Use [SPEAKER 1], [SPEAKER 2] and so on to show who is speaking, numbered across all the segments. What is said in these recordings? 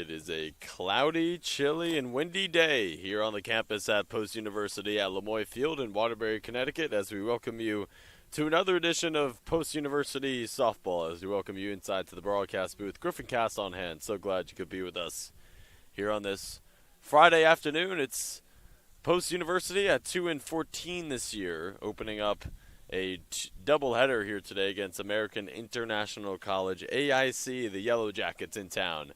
[SPEAKER 1] It is a cloudy, chilly, and windy day here on the campus at Post University at Lemoy Field in Waterbury, Connecticut, as we welcome you to another edition of Post University Softball, as we welcome you inside to the broadcast booth. Griffin Cass on hand. So glad you could be with us here on this Friday afternoon. It's Post University at 2-14 this year, opening up a doubleheader here today against American International College, AIC, the Yellow Jackets in town,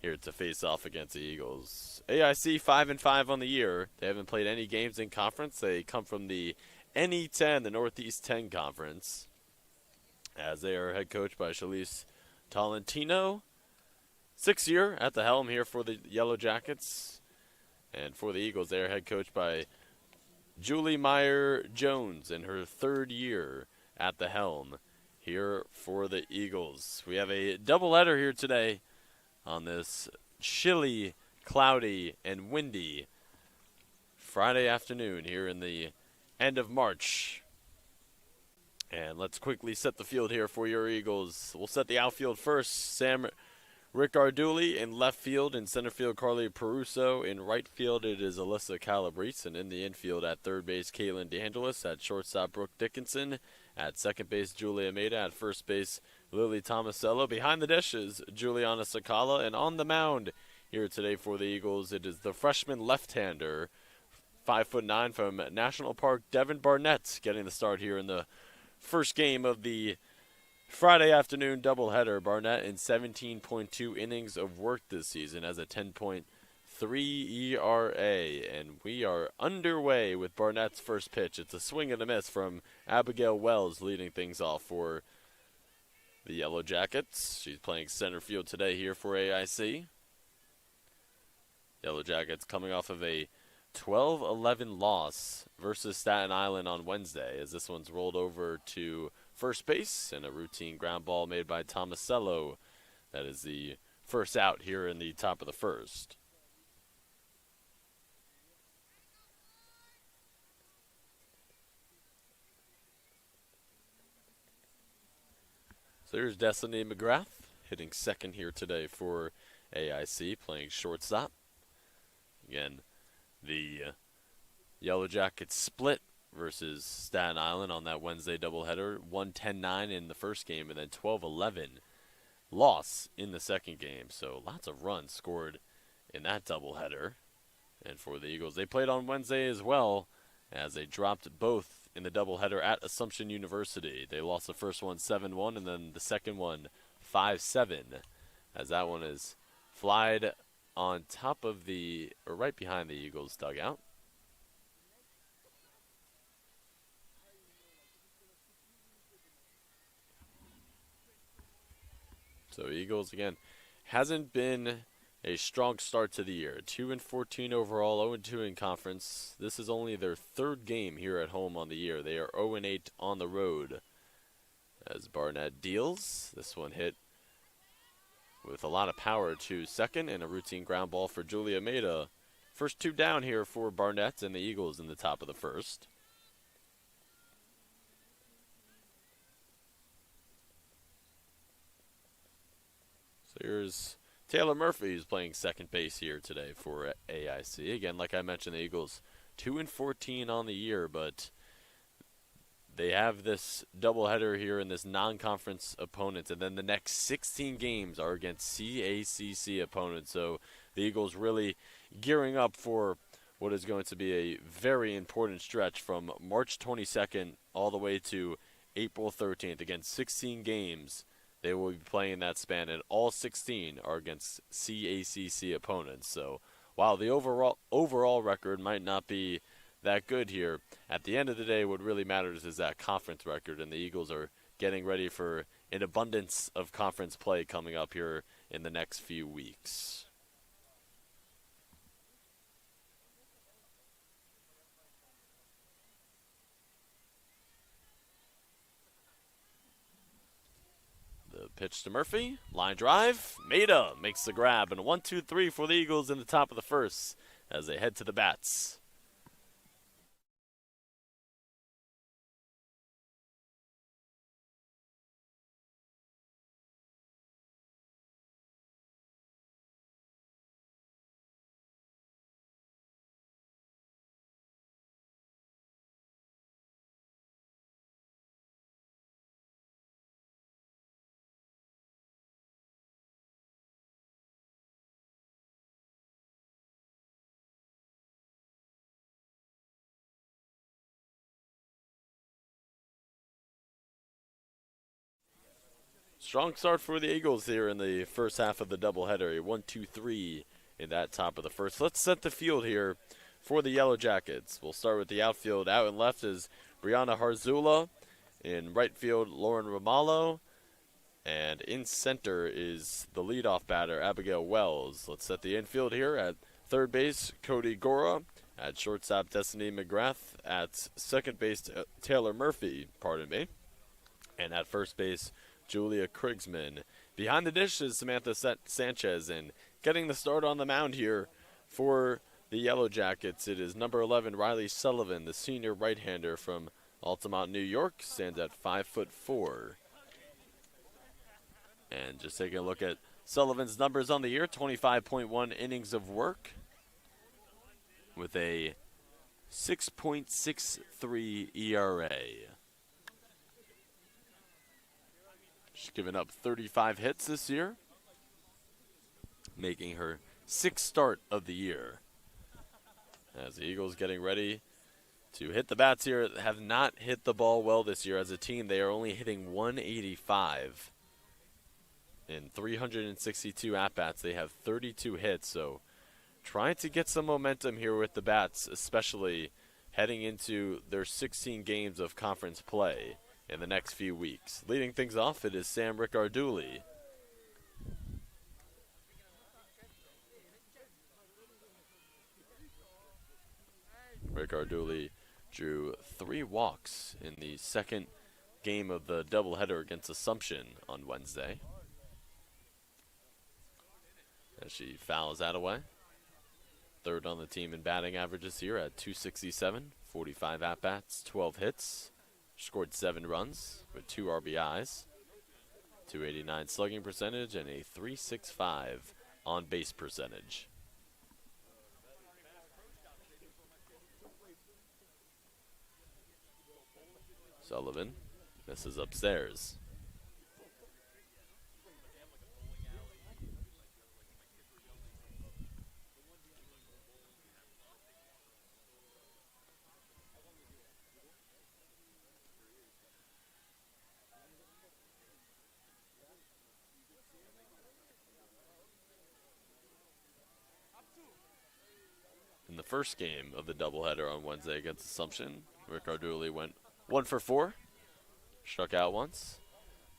[SPEAKER 1] here to face off against the Eagles. AIC 5-5 on the year. They haven't played any games in conference. They come from the NE10, the Northeast 10 Conference, as they are head coached by Shalise Tolentino. 6th year at the helm here for the Yellow Jackets. And for the Eagles, they are head coached by Julie Meyer-Jones in her 3rd year at the helm here for the Eagles. We have a doubleheader here today on this chilly, cloudy, and windy Friday afternoon here in the end of March. And let's quickly set the field here for your Eagles. We'll set the outfield first. Sam Ricarduli in left field. In center field, Carly Peruso. In right field, it is Alyssa Calabrese. And in the infield at third base, Caitlin DeAngelis. At shortstop, Brooke Dickinson. At second base, Julia Maida. At first base, Lily Tomasello. Behind the dish is Juliana Sakala. And on the mound here today for the Eagles, it is the freshman left-hander, 5'9" from National Park, Devin Barnett, getting the start here in the first game of the Friday afternoon doubleheader. Barnett in 17.2 innings of work this season has a 10.3 ERA, and we are underway with Barnett's first pitch. It's a swing and a miss from Abigail Wells, leading things off for the Yellow Jackets. She's playing center field today here for AIC. Yellow Jackets coming off of a 12-11 loss versus Staten Island on Wednesday, as this one's rolled over to first base and a routine ground ball made by Tomasello. That is the first out here in the top of the first. So there's Destiny McGrath hitting second here today for AIC, playing shortstop. Again, the Yellow Jackets split versus Staten Island on that Wednesday doubleheader. 1-10-9 in the first game and then 12-11 loss in the second game. So lots of runs scored in that doubleheader. And for the Eagles, they played on Wednesday as well, as they dropped both in the doubleheader at Assumption University. They lost the first one 7-1 and then the second one 5-7, as that one is flied on top of the, or right behind the Eagles dugout. So Eagles, again, hasn't been a strong start to the year. 2-14 overall, 0-2 in conference. This is only their 3rd game here at home on the year. They are 0-8 on the road. As Barnett deals, this one hit with a lot of power to second, and a routine ground ball for Julia Maida. First 2 down here for Barnett and the Eagles in the top of the first. So here's Taylor Murphy, who's playing second base here today for AIC. Again, like I mentioned, the Eagles 2-14 on the year, but they have this doubleheader here in this non-conference opponent, and then the next 16 games are against CACC opponents. So the Eagles really gearing up for what is going to be a very important stretch from March 22nd all the way to April 13th. Again, 16 games they will be playing that span, and all 16 are against CACC opponents. So while the overall record might not be that good here, at the end of the day, what really matters is that conference record, and the Eagles are getting ready for an abundance of conference play coming up here in the next few weeks. The pitch to Murphy, line drive, Maida makes the grab, and 1-2-3 for the Eagles in the top of the first as they head to the bats. Strong start for the Eagles here in the first half of the doubleheader. A 1-2-3 in that top of the first. Let's set the field here for the Yellow Jackets. We'll start with the outfield. Out and left is Brianna Harzula. In right field, Lauren Romalo. And in center is the leadoff batter, Abigail Wells. Let's set the infield here. At third base, Cody Gora. At shortstop, Destiny McGrath. At second base, Taylor Murphy, pardon me. And at first base, Julia Krigsman. Behind the dish is Samantha Sanchez. And getting the start on the mound here for the Yellow Jackets, it is number 11, Riley Sullivan, the senior right-hander from Altamont, New York. Stands at 5'4". And just taking a look at Sullivan's numbers on the year, 25.1 innings of work with a 6.63 ERA. She's given up 35 hits this year, making her sixth start of the year. As the Eagles getting ready to hit the bats here, have not hit the ball well this year as a team. They are only hitting 185. In 362 at-bats, they have 32 hits, so trying to get some momentum here with the bats, especially heading into their 16 games of conference play in the next few weeks. Leading things off, it is Sam Ricarduli. Ricarduli drew 3 walks in the second game of the doubleheader against Assumption on Wednesday. As she fouls that away. Third on the team in batting averages here at 267, 45 at-bats, 12 hits. Scored 7 runs with 2 RBIs, 289 slugging percentage, and a 365 on-base percentage. Sullivan misses upstairs. In the first game of the doubleheader on Wednesday against Assumption, Ricarduli went 1 for 4, struck out once,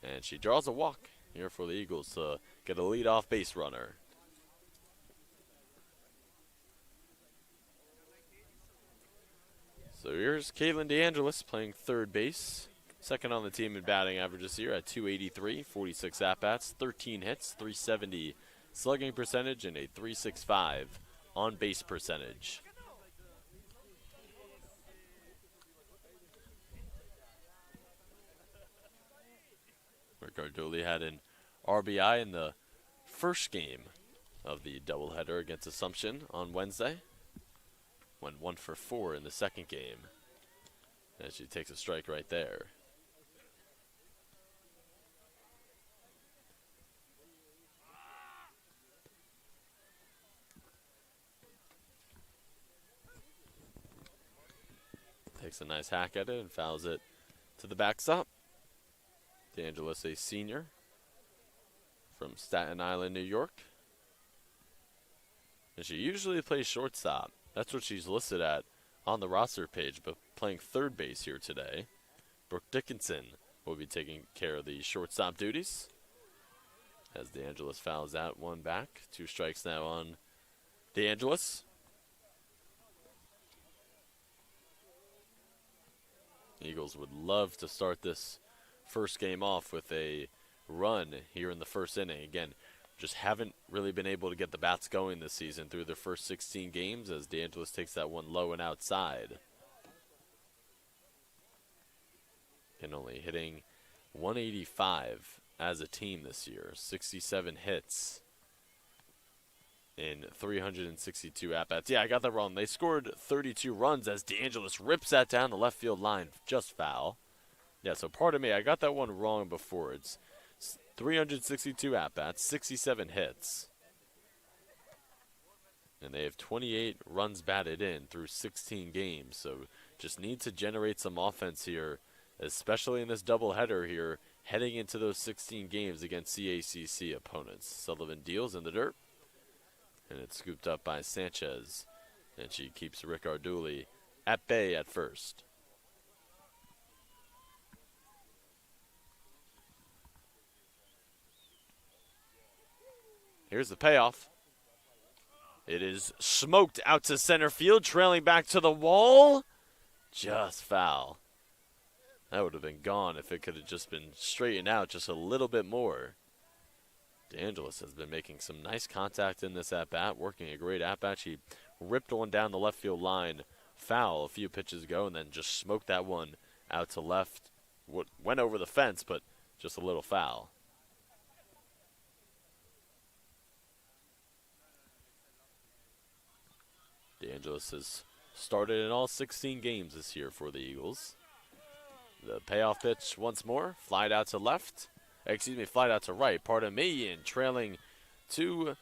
[SPEAKER 1] and she draws a walk here for the Eagles to get a leadoff base runner. So here's Caitlin DeAngelis playing third base. Second on the team in batting averages here at 283, 46 at-bats, 13 hits, 370 slugging percentage, and a 365 on-base percentage. Ricarduli had an RBI in the first game of the doubleheader against Assumption on Wednesday. Went 1 for 4 in the second game. And she takes a strike right there. Takes a nice hack at it and fouls it to the backstop. DeAngelis, a senior from Staten Island, New York. And she usually plays shortstop. That's what she's listed at on the roster page, but playing third base here today. Brooke Dickinson will be taking care of the shortstop duties. As DeAngelis fouls that one back. 2 strikes now on DeAngelis. Eagles would love to start this first game off with a run here in the first inning. Again, just haven't really been able to get the bats going this season through their first 16 games as DeAngelis takes that one low and outside. And only hitting 185 as a team this year, 67 hits in 362 at-bats. Yeah, I got that wrong. They scored 32 runs as DeAngelis rips that down the left field line, just foul. Yeah, so pardon me, I got that one wrong before. It's 362 at-bats, 67 hits. And they have 28 runs batted in through 16 games, so just need to generate some offense here, especially in this doubleheader here heading into those 16 games against CACC opponents. Sullivan deals in the dirt, and it's scooped up by Sanchez, and she keeps Rick Arduli at bay at first. Here's the payoff. It is smoked out to center field, trailing back to the wall. Just foul. That would have been gone if it could have just been straightened out just a little bit more. DeAngelis has been making some nice contact in this at-bat, working a great at-bat. She ripped one down the left field line, foul a few pitches ago, and then just smoked that one out to left. Went over the fence, but just a little foul. DeAngelis has started in all 16 games this year for the Eagles. The payoff pitch once more, flied out to left. Flied out to right, pardon me, and trailing to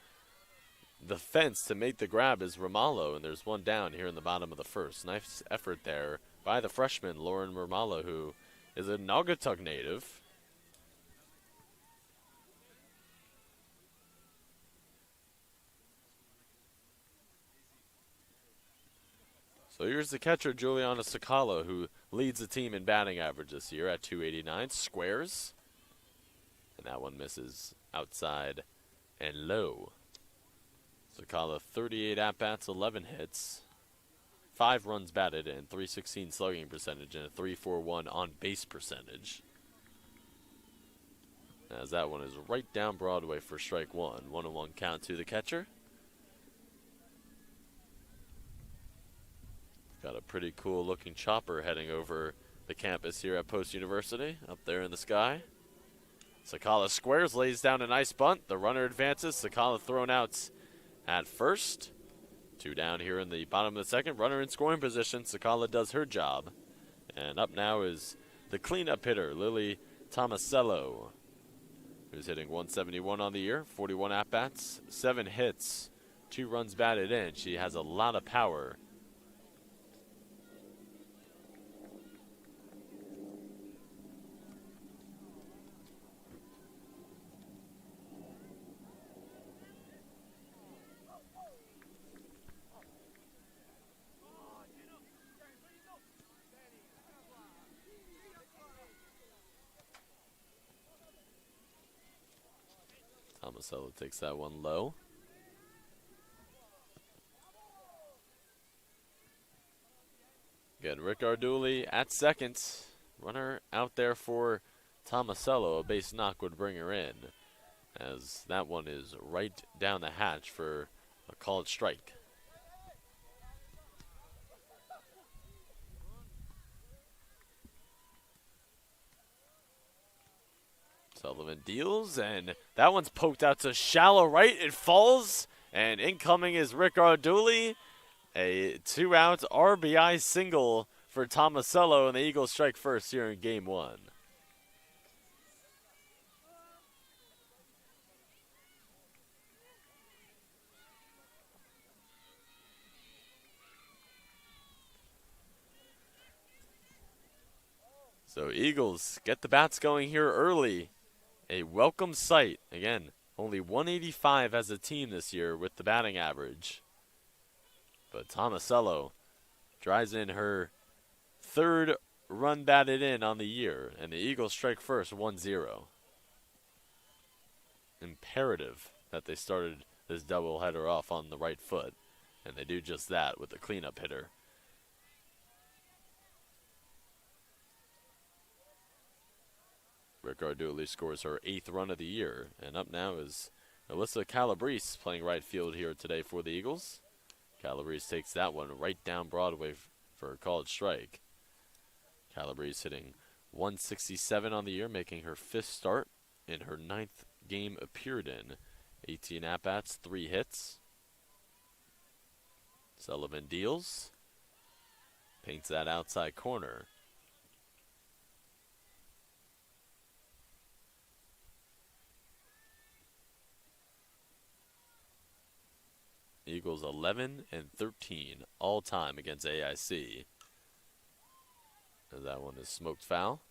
[SPEAKER 1] the fence to make the grab is Romalo, and there's one down here in the bottom of the first. Nice effort there by the freshman, Lauren Romalo, who is a Naugatuck native. So here's the catcher, Juliana Sakala, who leads the team in batting average this year at 289. Squares. And that one misses outside and low. Sakala, 38 at-bats, 11 hits, 5 runs batted, and 316 slugging percentage, and a 341 on-base percentage. As that one is right down Broadway for strike one. 1-1 count to the catcher. Got a pretty cool looking chopper heading over the campus here at Post University, up there in the sky. Sakala squares, lays down a nice bunt. The runner advances. Sakala thrown out at first. 2 down here in the bottom of the second. Runner in scoring position. Sakala does her job. And up now is the cleanup hitter, Lily Tomasello, who's hitting 171 on the year, 41 at-bats, 7 hits, 2 runs batted in. She has a lot of power. Tomasello takes that one low. Again, Rick Arduli at second. Runner out there for Tomasello. A base knock would bring her in, as that one is right down the hatch for a called strike. Sullivan deals, and that one's poked out to shallow right. It falls, and incoming is Rick Arduli. A 2-out RBI single for Tomasello, and the Eagles strike first here in Game 1. So Eagles get the bats going here early. A welcome sight. Again, only 185 as a team this year with the batting average. But Tomasello drives in her 3rd run batted in on the year, and the Eagles strike first 1-0. Imperative that they started this doubleheader off on the right foot, and they do just that with the cleanup hitter. Rick Arduli scores her 8th run of the year. And up now is Alyssa Calabrese playing right field here today for the Eagles. Calabrese takes that one right down Broadway for a called strike. Calabrese hitting 167 on the year, making her 5th start in her 9th game appeared in. 18 at-bats, 3 hits. Sullivan deals. Paints that outside corner. Eagles 11-13 all time against AIC. And that one is smoked foul.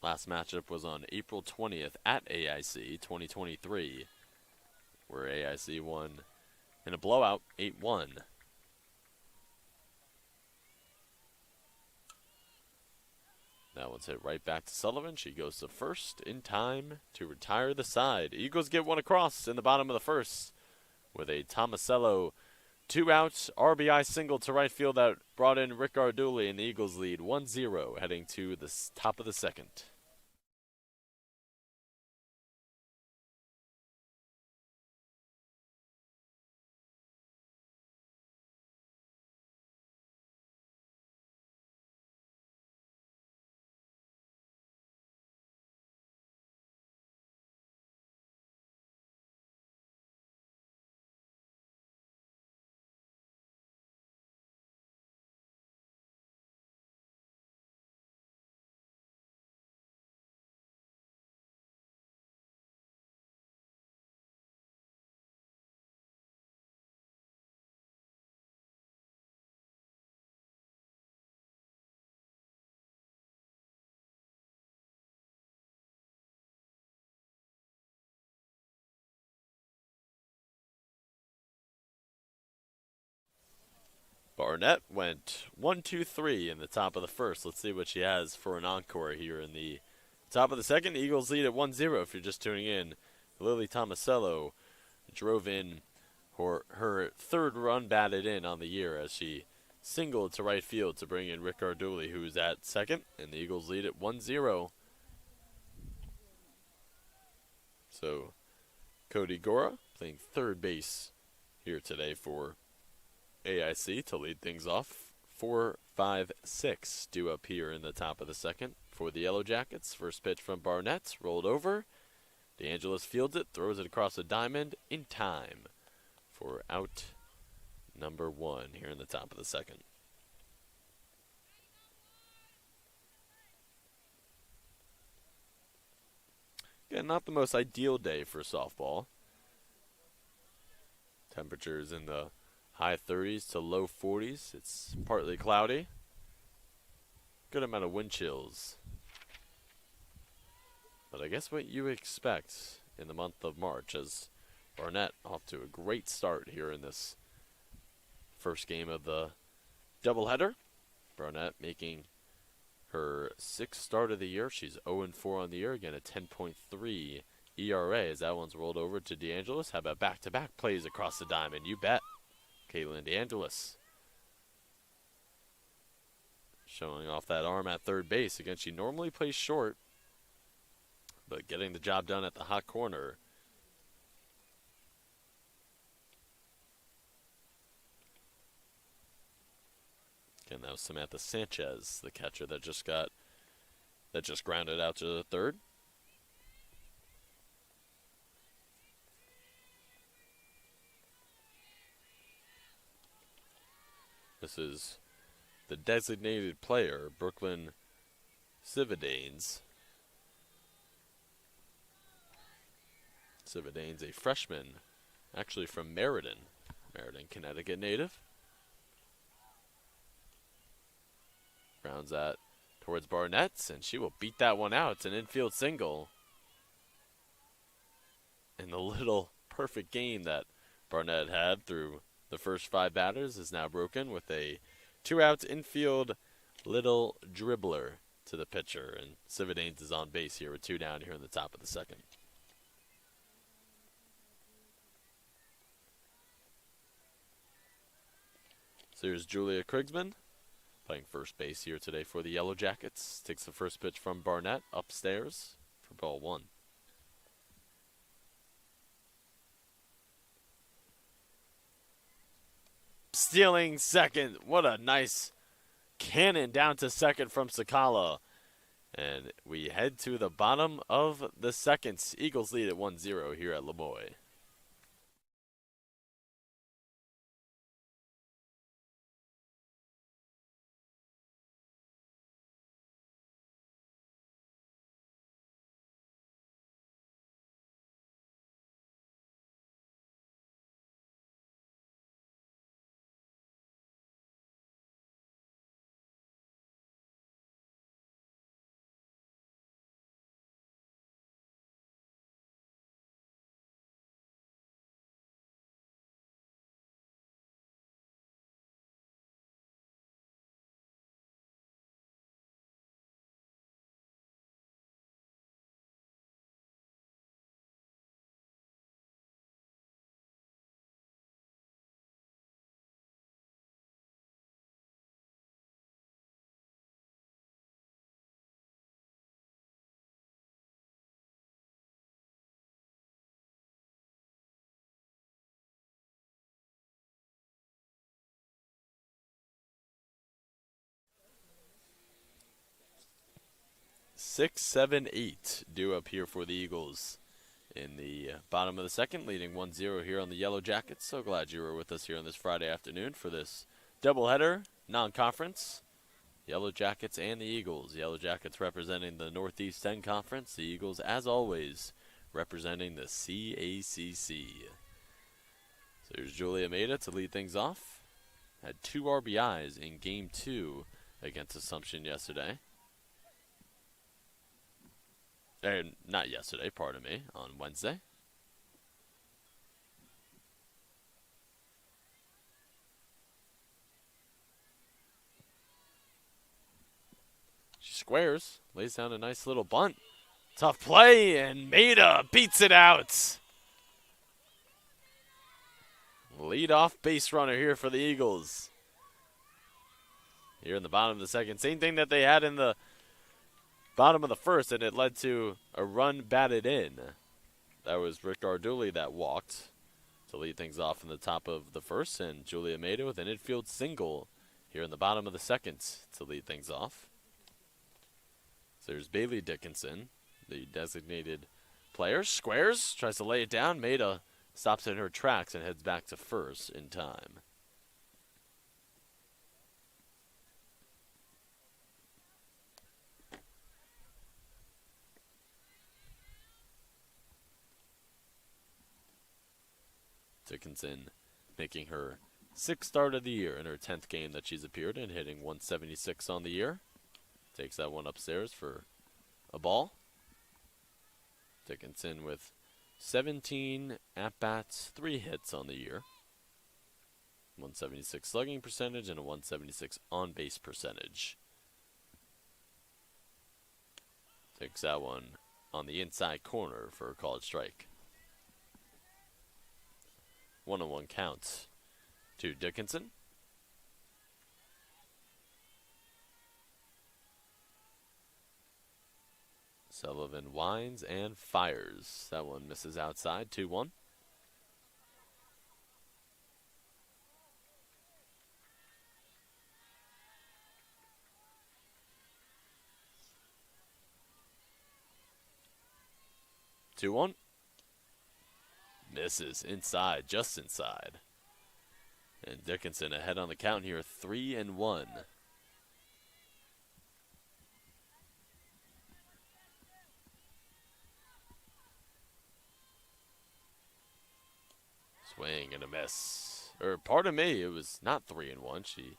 [SPEAKER 1] Last matchup was on April 20th at AIC 2023, where AIC won in a blowout 8-1. That one's hit right back to Sullivan. She goes to first in time to retire the side. Eagles get one across in the bottom of the first with a Tomasello 2-out RBI single to right field that brought in Rick Arduli, and the Eagles lead 1-0 heading to the top of the second. Barnett went 1-2-3 in the top of the first. Let's see what she has for an encore here in the top of the second. Eagles lead at 1-0 if you're just tuning in. Lily Tomasello drove in her third run batted in on the year as she singled to right field to bring in Rick Arduli, who's at second, and the Eagles lead at 1-0. So Cody Gora playing third base here today for AIC to lead things off. 4, 5, 6 due up here in the top of the second for the Yellow Jackets. First pitch from Barnett, rolled over. DeAngelis fields it, throws it across the diamond in time for out number 1 here in the top of the second. Again, not the most ideal day for softball. Temperatures in the high 30s to low 40s. It's partly cloudy. Good amount of wind chills. But I guess what you expect in the month of March, as Barnett off to a great start here in this first game of the doubleheader. Barnett making her 6th start of the year. She's 0-4 on the year. Again, a 10.3 ERA as that one's rolled over to DeAngelis. How about back-to-back plays across the diamond? You bet. Caitlin DeAngelis showing off that arm at third base. Again, she normally plays short, but getting the job done at the hot corner. Again, that was Samantha Sanchez, the catcher that just grounded out to the third. This is the designated player, Brooklyn Cividanes. Cividanes, a freshman, actually from Meriden, Connecticut native. Grounds that towards Barnett, and she will beat that one out. It's an infield single. And the little perfect game that Barnett had through the first 5 batters is now broken with a 2-out infield little dribbler to the pitcher. And Cividanes is on base here with 2 down here in the top of the second. So here's Julia Krigsman playing first base here today for the Yellow Jackets. Takes the first pitch from Barnett upstairs for ball 1. Stealing second. What a nice cannon down to second from Sakala. And we head to the bottom of the second. Eagles lead at 1-0 here at Lemoy. 6, 7, 8 due up here for the Eagles in the bottom of the second, leading 1-0 here on the Yellow Jackets. So glad you were with us here on this Friday afternoon for this doubleheader, non-conference. Yellow Jackets and the Eagles. Yellow Jackets representing the Northeast 10 Conference. The Eagles, as always, representing the CACC. So here's Julia Maida to lead things off. Had 2 RBIs in Game 2 against Assumption yesterday. Not yesterday, pardon me, on Wednesday. She squares, lays down a nice little bunt. Tough play, and Maida beats it out. Lead-off base runner here for the Eagles. Here in the bottom of the second. Same thing that they had in the bottom of the first, and it led to a run batted in. That was Rick Arduli that walked to lead things off in the top of the first, and Julia Maida with an infield single here in the bottom of the second to lead things off. So there's Bailey Dickinson, the designated player. Squares, tries to lay it down. Maida stops in her tracks and heads back to first in time. Dickinson making her 6th start of the year in her 10th game that she's appeared in, hitting 176 on the year. Takes that one upstairs for a ball. Dickinson with 17 at-bats, 3 hits on the year. 176 slugging percentage and a 176 on-base percentage. Takes that one on the inside corner for a called strike. 1-1 count to Dickinson. Sullivan winds and fires. That one misses outside, 2-1. Misses inside, just inside. And Dickinson ahead on the count here, 3-1. Swing and a miss. Or pardon me, it was not 3-1. She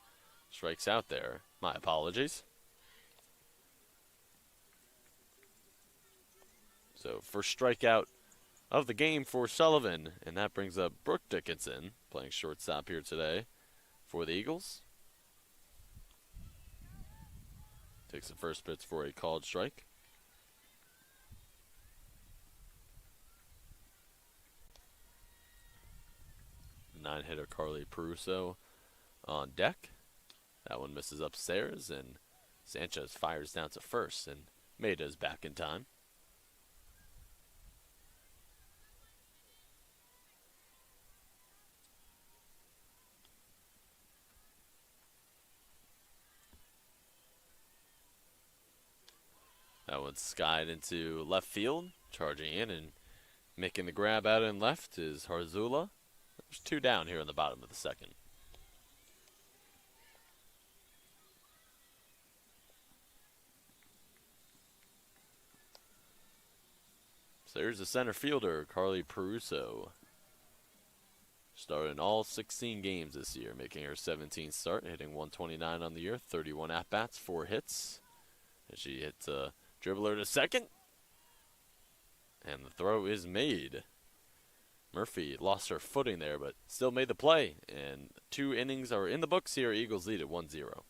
[SPEAKER 1] strikes out there. My apologies. So first strikeout of the game for Sullivan, and that brings up Brooke Dickinson, playing shortstop here today for the Eagles. Takes the first pitch for a called strike. Nine-hitter Carly Peruso on deck. That one misses upstairs, and Sanchez fires down to first, and Maida's back in time. That one's skied into left field, charging in and making the grab out in left is Harzula. There's 2 down here in the bottom of the second. So there's the center fielder, Carly Peruso. Started in all 16 games this year, making her 17th start, hitting 129 on the year, 31 at-bats, 4 hits. And she hits a dribbler to second. And the throw is made. Murphy lost her footing there, but still made the play. And 2 innings are in the books here. Eagles lead at 1-0.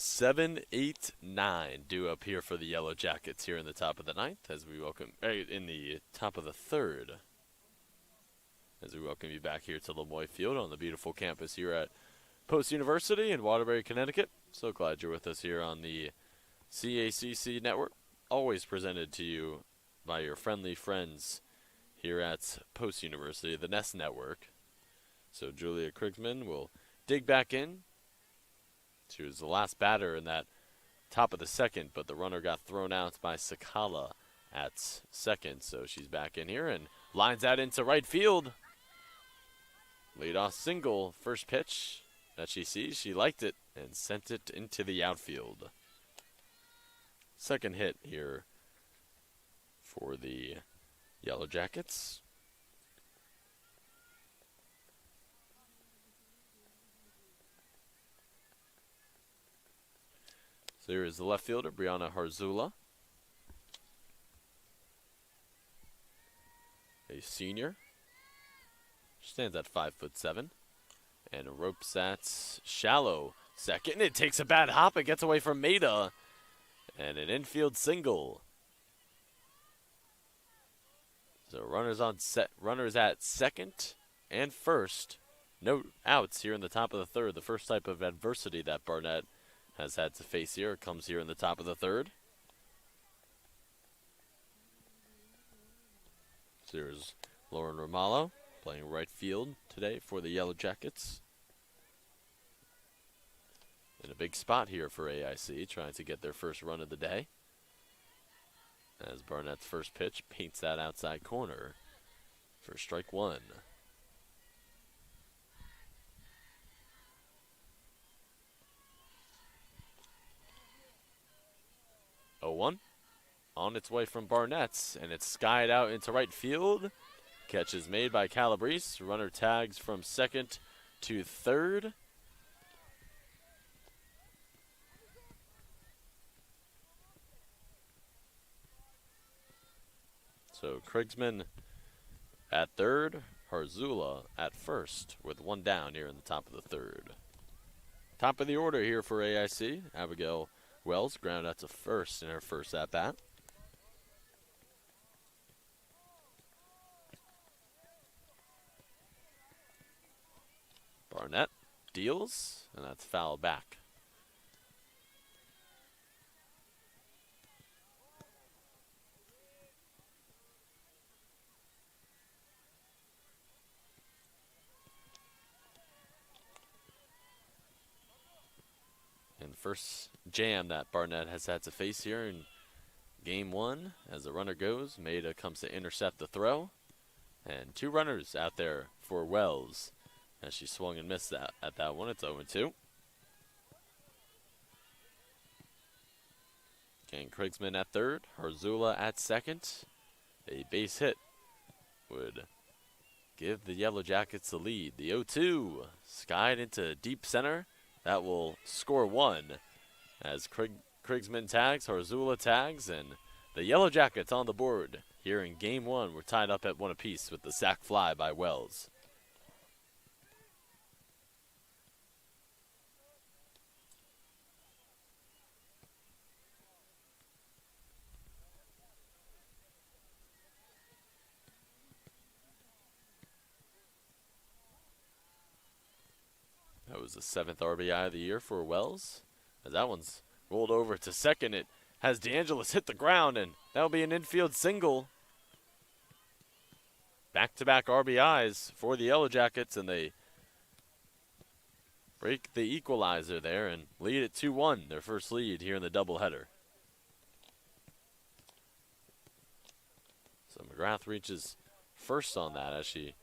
[SPEAKER 1] 7, 8, 9 due up here for the Yellow Jackets here in the top of the ninth as we welcome, in the top of the third, as we welcome you back here to Lemoy Field on the beautiful campus here at Post University in Waterbury, Connecticut. So glad you're with us here on the CACC network, always presented to you by your friendly friends here at Post University, the Nest Network. So Julia Krigsman will dig back in. She was the last batter in that top of the second, but the runner got thrown out by Sakala at second. So she's back in here and lines that into right field. Leadoff single, first pitch that she sees. She liked it and sent it into the outfield. Second hit here for the Yellow Jackets. So here is the left fielder, Brianna Harzula, a senior. She stands at 5'7", and ropes at shallow second. It takes a bad hop. It gets away from Maida, and an infield single. So runners at second and first. No outs here in the top of the third. The first type of adversity that Barnett has had to face here. It comes here in the top of the third. So here's Lauren Romalo playing right field today for the Yellow Jackets. In a big spot here for AIC, trying to get their first run of the day. As Barnett's first pitch paints that outside corner for strike one. 0-1 on its way from Barnett's, and it's skied out into right field. Catch is made by Calabrese. Runner tags from second to third. So Krigsman at third, Harzula at first, with one down here in the top of the third. Top of the order here for AIC. Abigail Wells grounded out to first in her first at-bat. Barnett deals, and that's foul back. And first jam that Barnett has had to face here in game one. As the runner goes, Maida comes to intercept the throw. And two runners out there for Wells as she swung and missed that at that one. It's 0-2. Ken Krigsman at third, Harzula at second. A base hit would give the Yellow Jackets the lead. The 0-2 skied into deep center. That will score one as Krigsman tags, Harzula tags, and the Yellow Jackets on the board here in game one. We're tied up at one apiece with the sac fly by Wells. That was the 7th RBI of the year for Wells. As that one's rolled over to second, it has DeAngelis hit the ground, and that'll be an infield single. Back-to-back RBIs for the Yellow Jackets, and they break the equalizer there and lead at 2-1, their first lead here in the doubleheader. So McGrath reaches first on that as she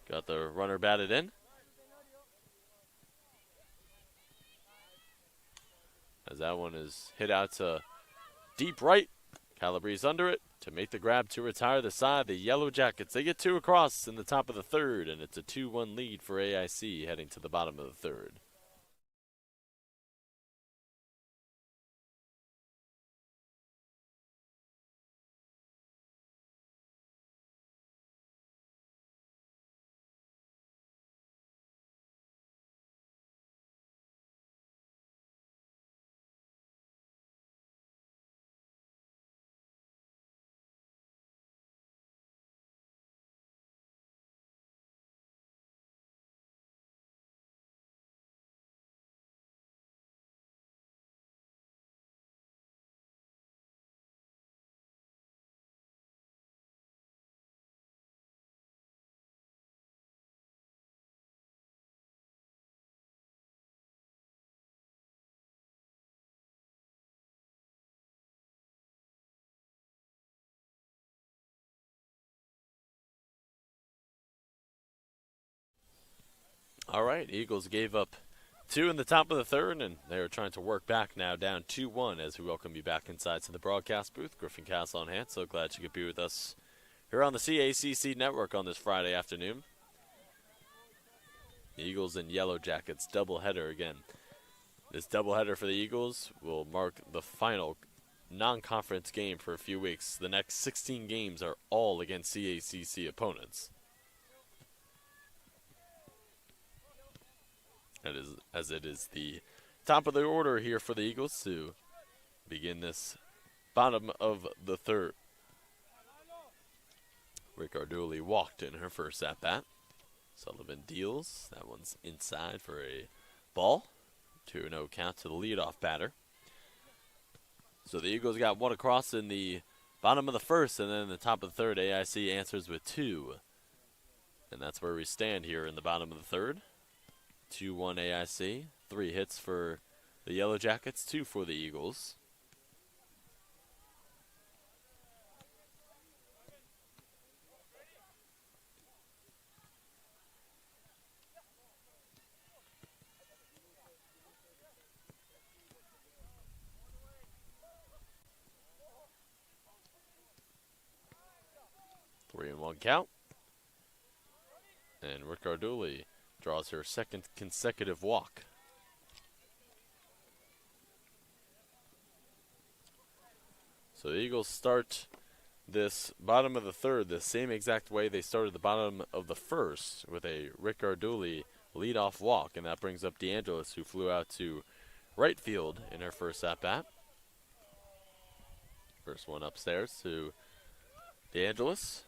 [SPEAKER 1] got the runner batted in. As that one is hit out to deep right. Calabrese under it to make the grab to retire the side. The Yellow Jackets, they get two across in the top of the third, and it's a 2-1 lead for AIC heading to the bottom of the third. All right, Eagles gave up 2 in the top of the third, and they are trying to work back now, down 2-1 as we welcome you back inside to the broadcast booth. Griffin Castle on hand, so glad you could be with us here on the CACC Network on this Friday afternoon. The Eagles and Yellow Jackets doubleheader again. This doubleheader for the Eagles will mark the final non-conference game for a few weeks. The next 16 games are all against CACC opponents. As it is the top of the order here for the Eagles to begin this bottom of the third. Ricardoli walked in her first at-bat. Sullivan deals. That one's inside for a ball. 2-0 count to the leadoff batter. So the Eagles got one across in the bottom of the first, and then in the top of the third, AIC answers with 2. And that's where we stand here in the bottom of the third. 2-1 AIC. 3 hits for the Yellow Jackets, 2 for the Eagles. Three and one count. And Ricardoli draws her second consecutive walk. So the Eagles start this bottom of the third the same exact way they started the bottom of the first, with a Ricardoli leadoff walk, and that brings up DeAngelis, who flew out to right field in her first at-bat. First one upstairs to DeAngelis.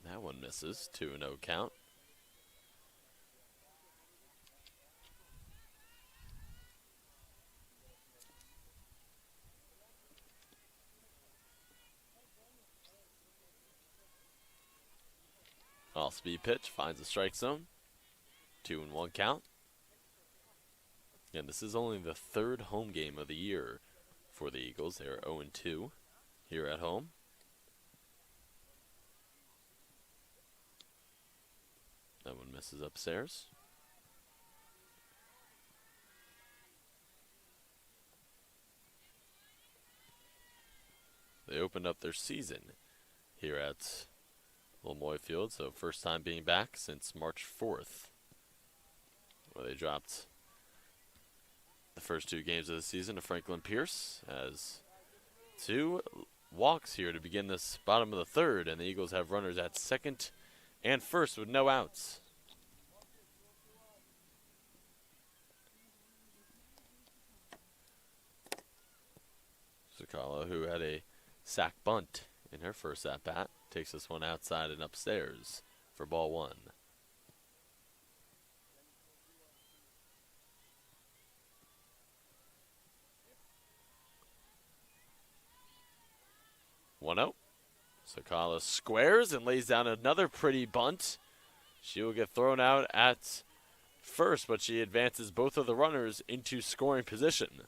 [SPEAKER 1] That one misses. 2-0 count. Off-speed pitch finds a strike zone. 2-1 count. And this is only the third home game of the year for the Eagles. They are 0-2 here at home. That one misses upstairs. They opened up their season here at Lemoy Field, so first time being back since March 4th, where they dropped the first 2 games of the season to Franklin Pierce. As 2 walks here to begin this bottom of the third, and the Eagles have runners at second and first with no outs. Sakala, who had a sac bunt in her first at-bat, takes this one outside and upstairs for ball 1. One out. Sakala squares and lays down another pretty bunt. She will get thrown out at first, but she advances both of the runners into scoring position.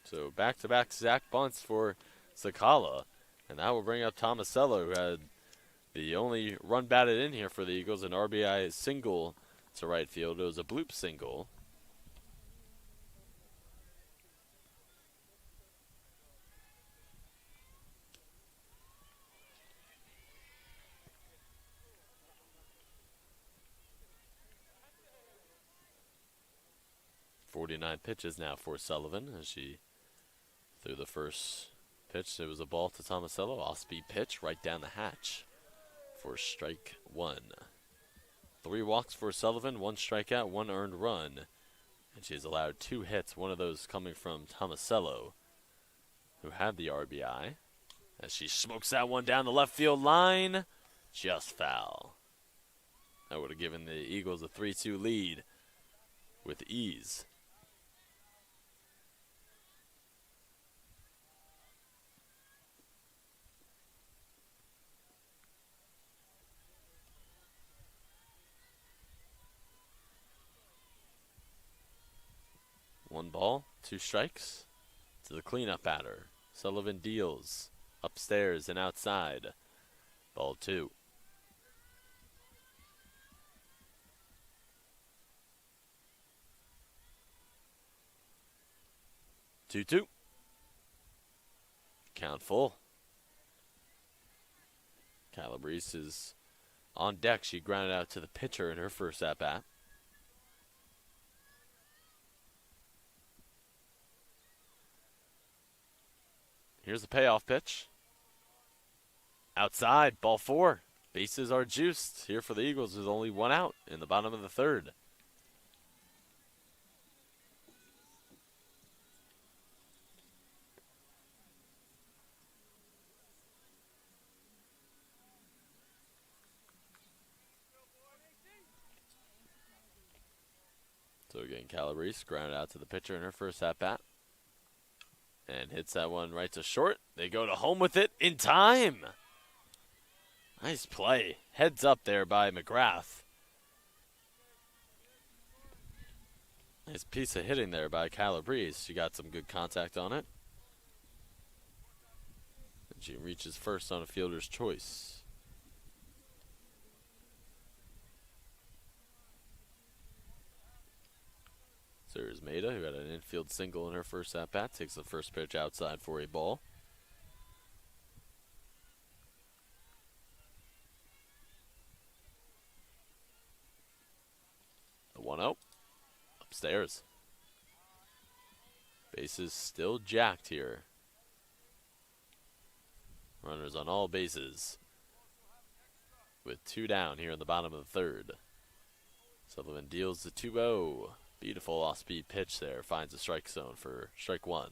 [SPEAKER 1] So back-to-back sac bunts for Sakala. And that will bring up Tomasello, who had the only run batted in here for the Eagles, an RBI single to right field. It was a bloop single. .49 pitches now for Sullivan as she threw the first pitch. It was a ball to Tomasello. Off-speed pitch right down the hatch for strike 1. 3 walks for Sullivan, 1 strikeout, 1 earned run. And she's allowed 2 hits, one of those coming from Tomasello, who had the RBI. As she smokes that one down the left field line, just foul. That would have given the Eagles a 3-2 lead with ease. 1 ball, 2 strikes to the cleanup batter. Sullivan deals upstairs and outside. Ball 2. 2-2. Count full. Calabrese is on deck. She grounded out to the pitcher in her first at-bat. Here's the payoff pitch. Outside, ball 4. Bases are juiced here for the Eagles. There's only 1 out in the bottom of the 3rd. So again, Calabrese grounded out to the pitcher in her first at-bat. And hits that one right to short. They go to home with it in time. Nice play. Heads up there by McGrath. Nice piece of hitting there by Calabrese. She got some good contact on it. And she reaches first on a fielder's choice. So here's Maida, who got an infield single in her first at-bat. Takes the first pitch outside for a ball. The 1-0. Upstairs. Bases still jacked here. Runners on all bases. With 2 down here in the bottom of the 3rd. Sullivan deals the 2-0. Beautiful off-speed pitch there. Finds a strike zone for strike 1.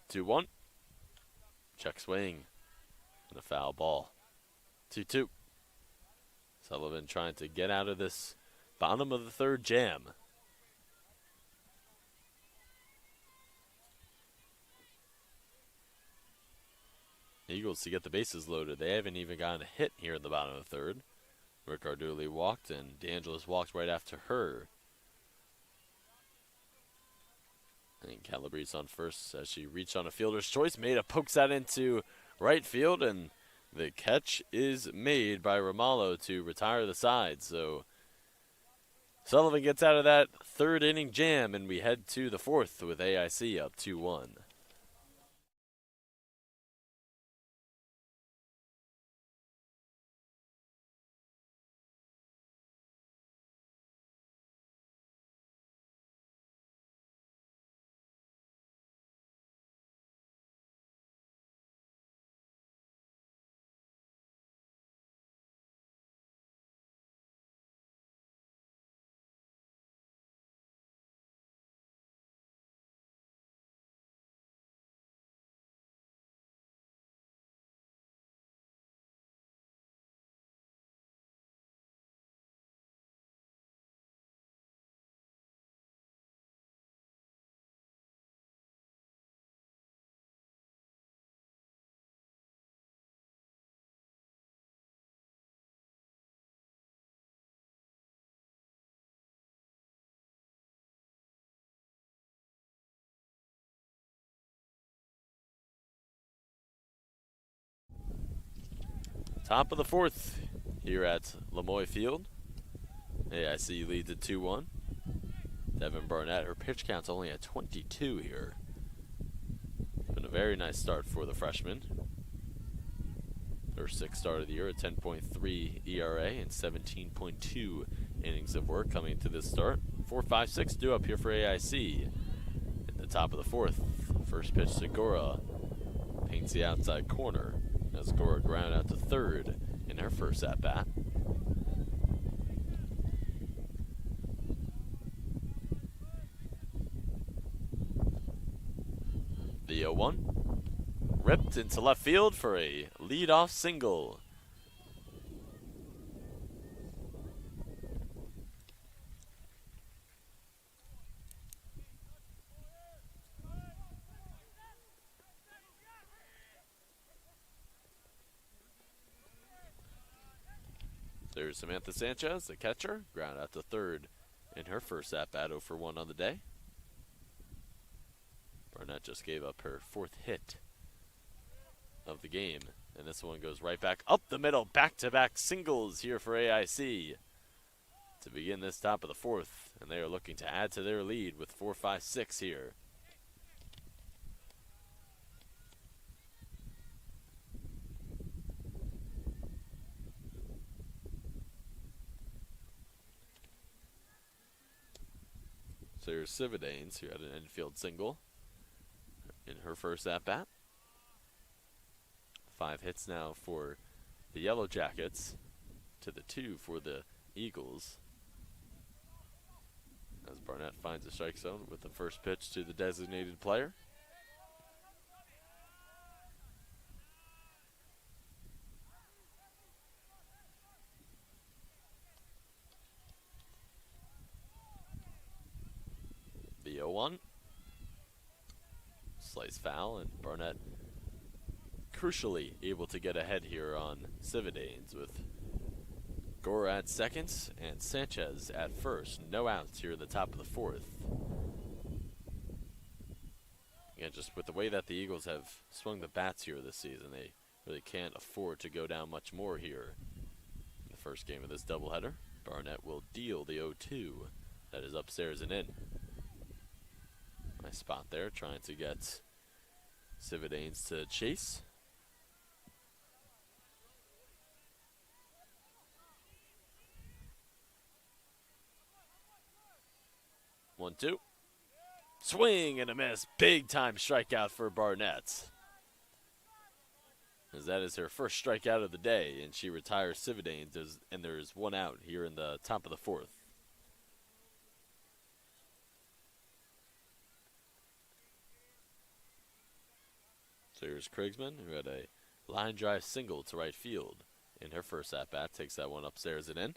[SPEAKER 1] Two one. Check swing. And a foul ball. 2-2. Sullivan trying to get out of this bottom of the 3rd jam. Eagles to get the bases loaded. They haven't even gotten a hit here in the bottom of the 3rd. Ricarduli walked, and DeAngelis walked right after her. And Calabrese on first as she reached on a fielder's choice. Maida pokes that into right field, and the catch is made by Romalo to retire the side. So Sullivan gets out of that 3rd inning jam, and we head to the 4th with AIC up 2-1. Top of the 4th here at Lemoy Field. AIC leads at 2-1. Devin Barnett, her pitch count's only at 22 here. Been a very nice start for the freshman. Her 6th start of the year, a 10.3 ERA and 17.2 innings of work coming into this start. 4-5-6 due up here for AIC. At the top of the 4th, first pitch to Gora. Paints the outside corner. As Gora grounded out to 3rd in her first at-bat. The 0-1. Ripped into left field for a leadoff single. Here's Samantha Sanchez, the catcher, ground out to third in her first at-bat, 0 for 1 on the day. Barnett just gave up her 4th hit of the game, and this one goes right back up the middle. Back-to-back singles here for AIC to begin this top of the 4th, and they are looking to add to their lead with 4-5-6 here. So here's Cividanes, who had an infield single in her first at-bat. 5 hits now for the Yellow Jackets to the 2 for the Eagles. As Barnett finds a strike zone with the first pitch to the designated player. The 0-1. Slice foul, and Barnett crucially able to get ahead here on Cividanes with Gore at second and Sanchez at first. No outs here at the top of the 4th. Again, just with the way that the Eagles have swung the bats here this season, they really can't afford to go down much more here in the first game of this doubleheader. Barnett will deal the 0-2. That is upstairs and in. Nice spot there, trying to get Cividanes to chase. 1-2. Swing and a miss. Big time strikeout for Barnett, as that is her first strikeout of the day, and she retires Cividanes, and there's 1 out here in the top of the 4th. So here's Krigsman, who had a line drive single to right field in her first at-bat. Takes that one upstairs and in.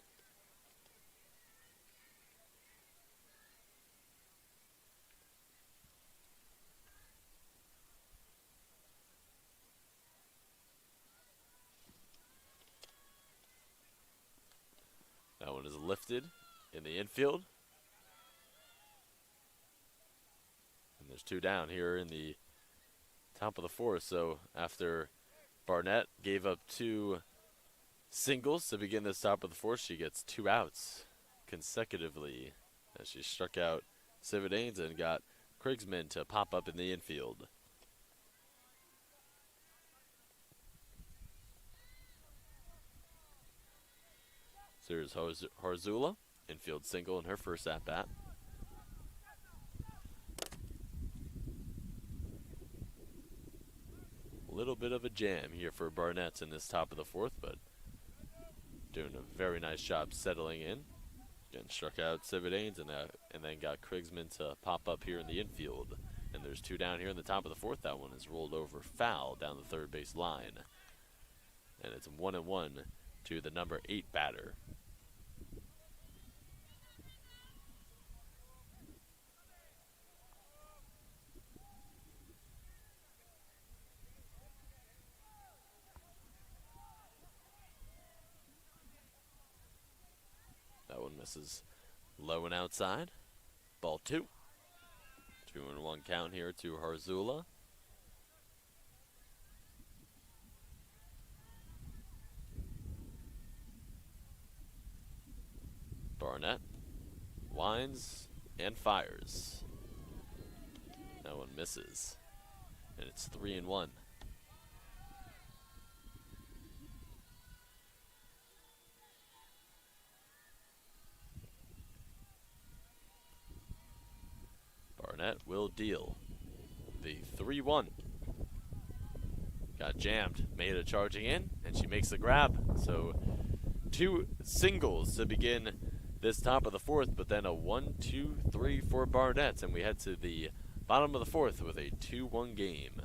[SPEAKER 1] That one is lifted in the infield. And there's 2 down here in the top of the 4th. So after Barnett gave up 2 singles to begin this top of the 4th, she gets 2 outs consecutively as she struck out Cividanes and got Krigsman to pop up in the infield. So here's Harzula, infield single in her first at-bat. A little bit of a jam here for Barnett in this top of the 4th, but doing a very nice job settling in. Again, struck out Cividanes and then got Krigsman to pop up here in the infield. And there's 2 down here in the top of the 4th. That one is rolled over foul down the third base line. And it's 1-1 to the number 8 batter. That one misses low and outside. Ball 2. 2-1 count here to Harzula. Barnett winds and fires. That one misses, and it's 3-1. Barnett will deal the 3-1. Got jammed, made a charging in, and she makes the grab. So 2 singles to begin this top of the 4th, but then a 1-2-3 for Barnett, and we head to the bottom of the 4th with a 2-1 game.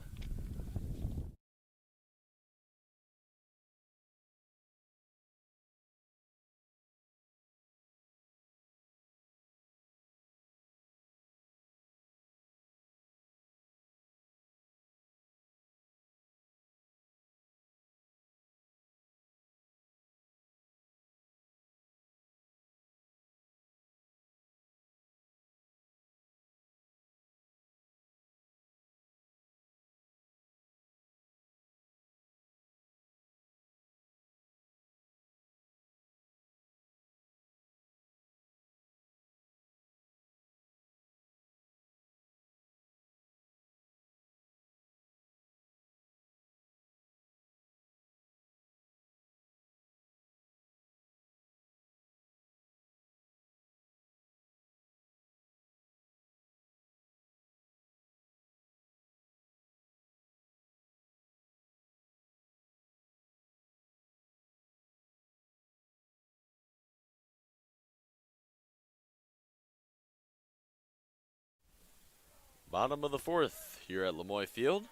[SPEAKER 1] Bottom of the fourth here at Lemoy Field.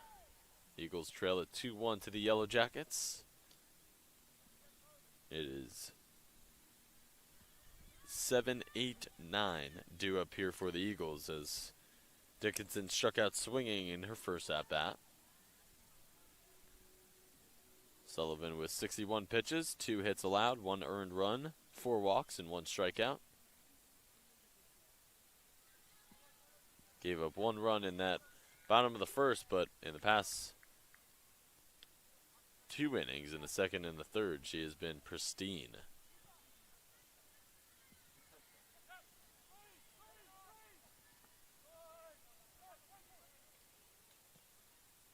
[SPEAKER 1] Eagles trail at 2-1 to the Yellow Jackets. It is 7-8-9 due up here for the Eagles as Dickinson struck out swinging in her first at-bat. Sullivan with 61 pitches, 2 hits allowed, 1 earned run, 4 walks, and 1 strikeout. Gave up 1 run in that bottom of the first, but in the past 2 innings, in the second and the third, she has been pristine.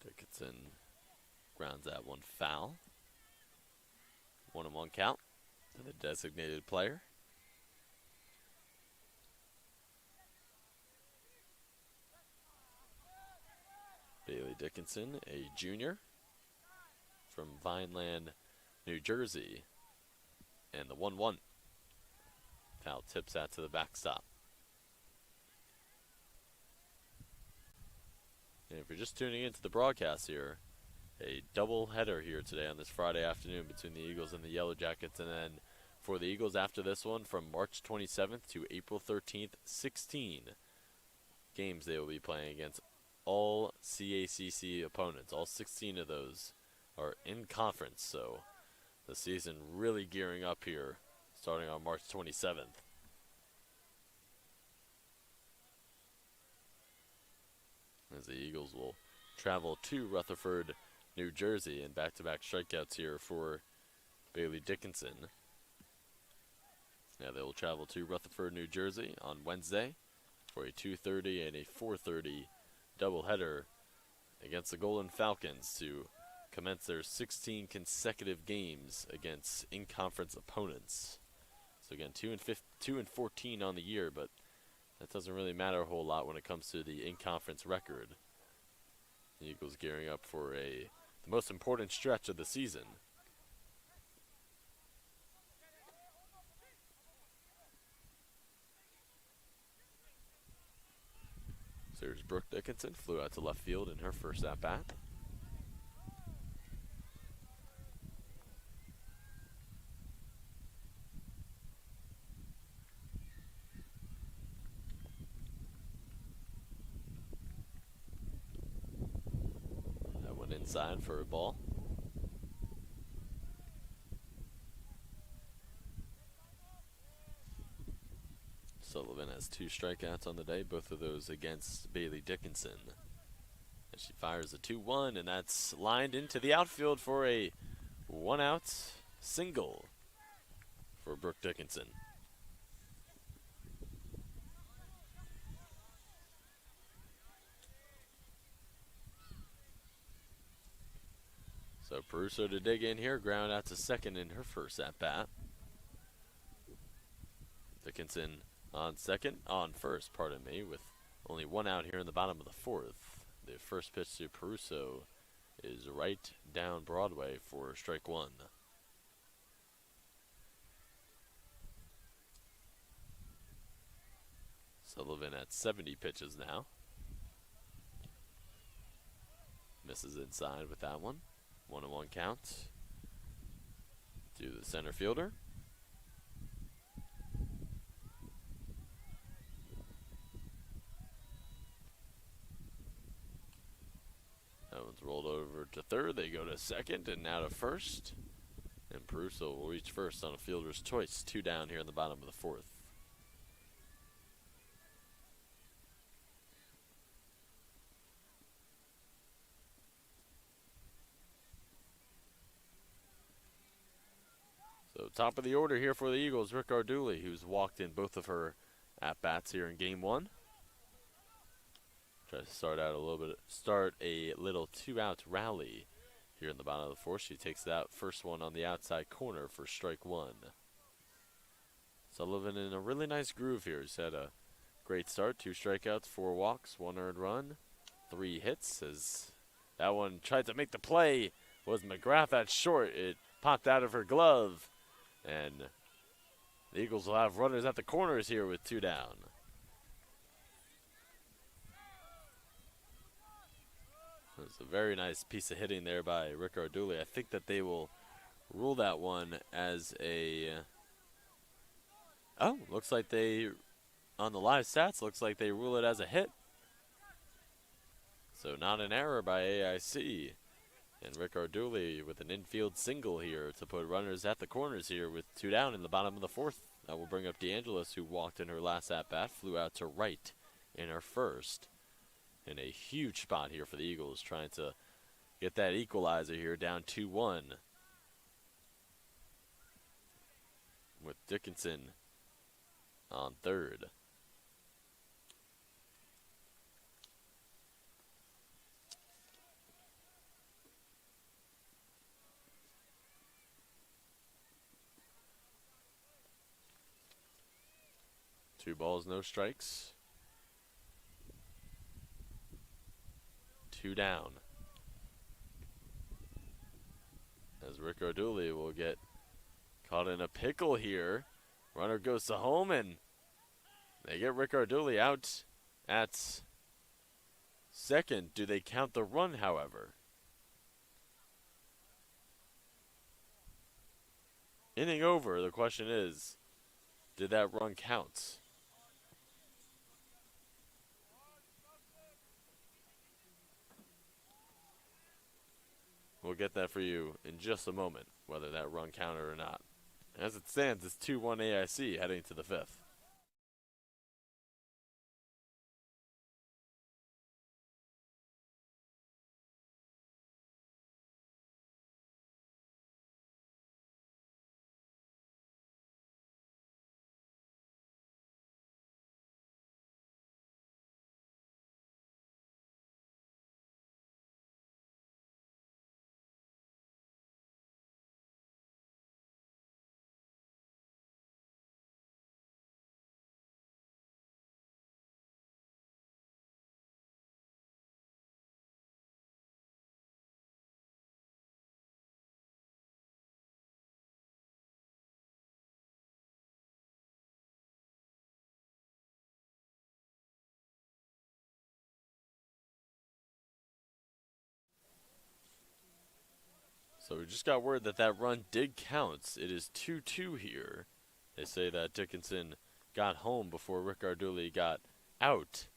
[SPEAKER 1] Dickinson grounds that one foul. 1-1 count to the designated player. Bailey Dickinson, a junior from Vineland, New Jersey. And the 1-1. Foul tips that to the backstop. And if you're just tuning into the broadcast here, a double header here today on this Friday afternoon between the Eagles and the Yellow Jackets. And then for the Eagles after this one, from March 27th to April 13th, 16 games they will be playing against all CACC opponents. All 16 of those are in conference, so the season really gearing up here starting on March 27th. As the Eagles will travel to Rutherford, New Jersey, and back-to-back strikeouts here for Bailey Dickinson. Yeah, they will travel to Rutherford, New Jersey on Wednesday for a 2:30 and a 4:30 doubleheader against the Golden Falcons to commence their 16 consecutive games against in-conference opponents. So again, 2-14 on the year, but that doesn't really matter a whole lot when it comes to the in-conference record. The Eagles gearing up for the most important stretch of the season. So here's Brooke Dickinson, flew out to left field in her first at-bat. That went inside for a ball. Sullivan has 2 strikeouts on the day, both of those against Bailey Dickinson. And she fires a 2-1, and that's lined into the outfield for a 1-out single for Brooke Dickinson. So Peruso to dig in here, ground out to second in her first at-bat. Dickinson on first, pardon me, with only 1 out here in the bottom of the fourth. The first pitch to Peruso is right down Broadway for strike 1. Sullivan at 70 pitches now. Misses inside with that one. 1-1 count to the center fielder. That one's rolled over to third. They go to second and now to first. And Peruso will reach first on a fielder's choice. 2 down here in the bottom of the fourth. So top of the order here for the Eagles, Rick Arduli, who's walked in both of her at-bats here in game 1. Try to start a little 2-out rally here in the bottom of the fourth. She takes that first one on the outside corner for strike 1. Sullivan in a really nice groove here. He's had a great start. 2 strikeouts, 4 walks, 1 earned run, 3 hits. As that one tried to make the play was McGrath at short. It popped out of her glove. And the Eagles will have runners at the corners here with 2 down. It was a very nice piece of hitting there by Rick Arduli. I think that they will rule that one as a... Oh, looks like they, on the live stats, looks like they rule it as a hit. So not an error by AIC. And Rick Arduli with an infield single here to put runners at the corners here with 2 down in the bottom of the 4th. That will bring up DeAngelis, who walked in her last at-bat, flew out to right in her first. In a huge spot here for the Eagles, trying to get that equalizer here, down 2-1. With Dickinson on third. Two balls, no strikes. 2 down. As Rick Arduli will get caught in a pickle here. Runner goes to home, and they get Rick Arduli out at second. Do they count the run, however? Inning over, the question is, did that run count? We'll get that for you in just a moment, whether that run counted or not. As it stands, it's 2-1 AIC heading to the 5th. So we just got word that that run did count. It is 2-2 here. They say that Dickinson got home before Rick Arduli got out.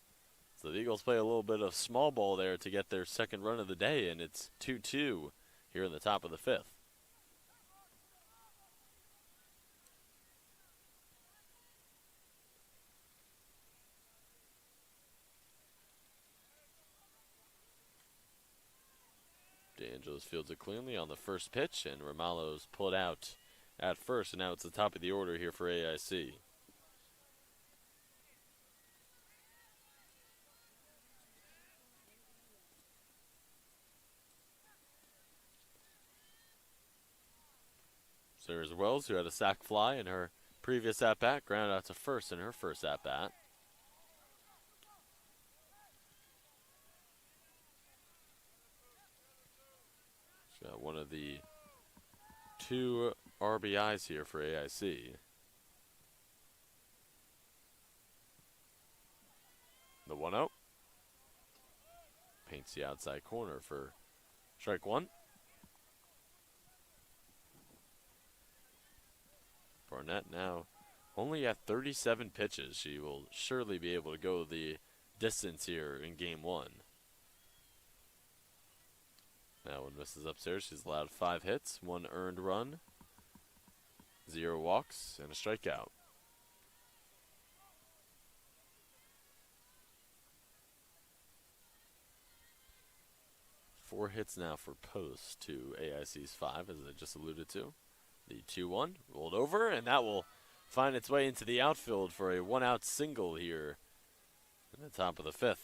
[SPEAKER 1] So the Eagles play a little bit of small ball there to get their second run of the day, and it's 2-2 here in the top of the 5th. DeAngelis fields it cleanly on the first pitch, and Romalo's pulled out at first, and now it's the top of the order here for AIC. There's Wells, who had a sac fly in her previous at-bat, ground out to first in her first at-bat. She's got one of the 2 RBIs here for AIC. The 1-0. Paints the outside corner for strike 1. Barnett now only at 37 pitches. She will surely be able to go the distance here in game 1. That one misses upstairs. She's allowed 5 hits, 1 earned run, 0 walks, and a strikeout. Four hits now for Post to AIC's 5, as I just alluded to. The 2-1 rolled over, and that will find its way into the outfield for a 1-out single here in the top of the 5th.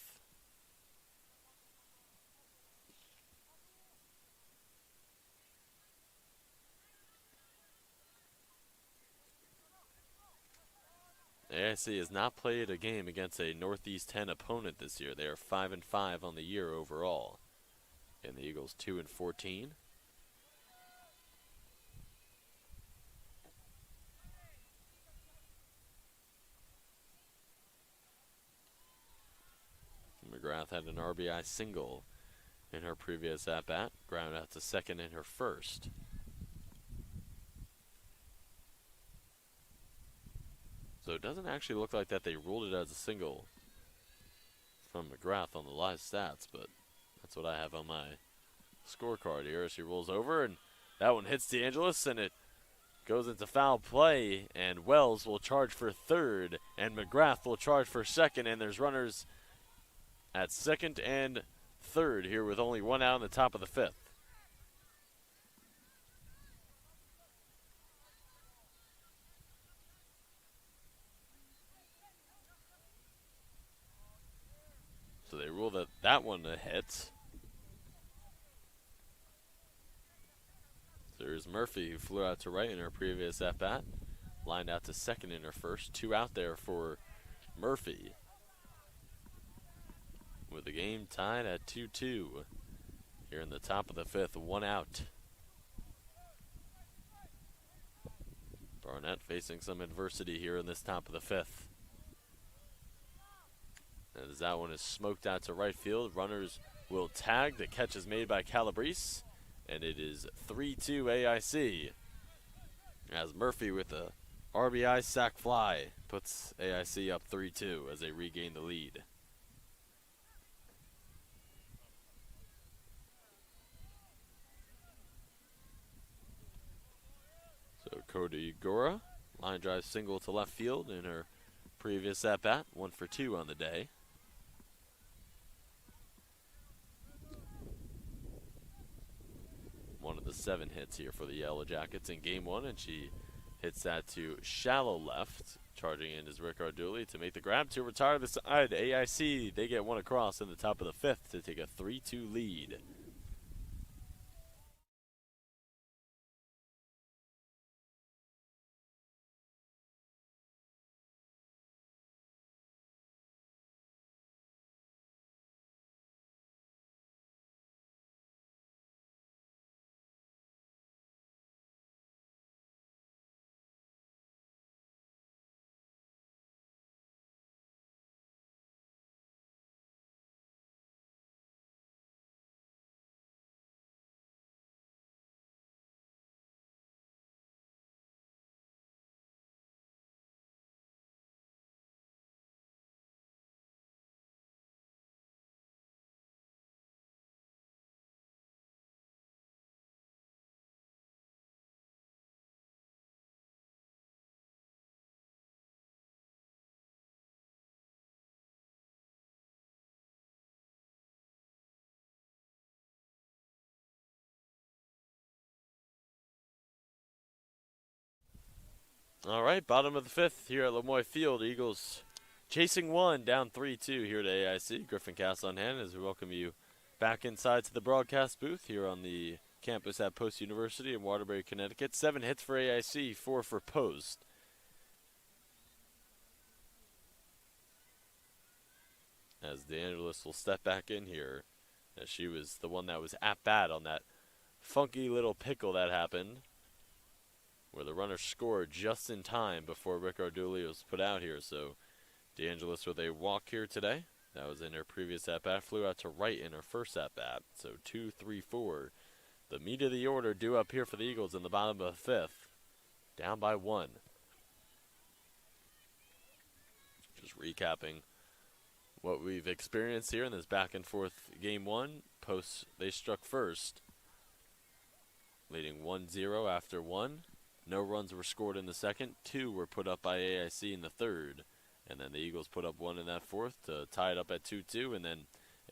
[SPEAKER 1] AIC has not played a game against a Northeast 10 opponent this year. They are 5-5 on the year overall. And the Eagles 2-14. McGrath had an RBI single in her previous at-bat. Ground out to second in her first. So it doesn't actually look like that they ruled it as a single from McGrath on the live stats, but that's what I have on my scorecard here. She rolls over, and that one hits DeAngelis, and it goes into foul play, and Wells will charge for third, and McGrath will charge for second, and there's runners at second and third here with only one out in the top of the fifth. So they rule that one a hit. There's Murphy, who flew out to right in her previous at-bat. Lined out to second in her first. Two out there for Murphy. With the game tied at 2-2. Here in the top of the fifth, one out. Barnett facing some adversity here in this top of the fifth. As that one is smoked out to right field, runners will tag. The catch is made by Calabrese, and it is 3-2 AIC. As Murphy with a RBI sac fly puts AIC up 3-2 as they regain the lead. So Cody Gora, line drive single to left field in her previous at-bat, 1 for 2 on the day. One of the 7 hits here for the Yellow Jackets in game 1, and she hits that to shallow left. Charging in is Rick Arduli to make the grab to retire the side. AIC, they get one across in the top of the fifth to take a 3-2 lead. All right, bottom of the fifth here at Lemoy Field. Eagles chasing one, down 3-2 here to AIC. Griffin Cass on hand as we welcome you back inside to the broadcast booth here on the campus at Post University in Waterbury, Connecticut. 7 hits for AIC, 4 for Post. As DeAngelis will step back in here, as she was the one that was at bat on that funky little pickle that happened, where the runner scored just in time before Rick Arduli was put out here. So DeAngelis with a walk here today. That was in her previous at-bat. Flew out to right in her first at-bat. So 2, 3, 4. The meat of the order due up here for the Eagles in the bottom of the fifth. Down by 1. Just recapping what we've experienced here in this back and forth game 1. Post, they struck first, leading 1-0 after 1. No runs were scored in the second. 2 were put up by AIC in the third. And then the Eagles put up 1 in that fourth to tie it up at 2-2. And then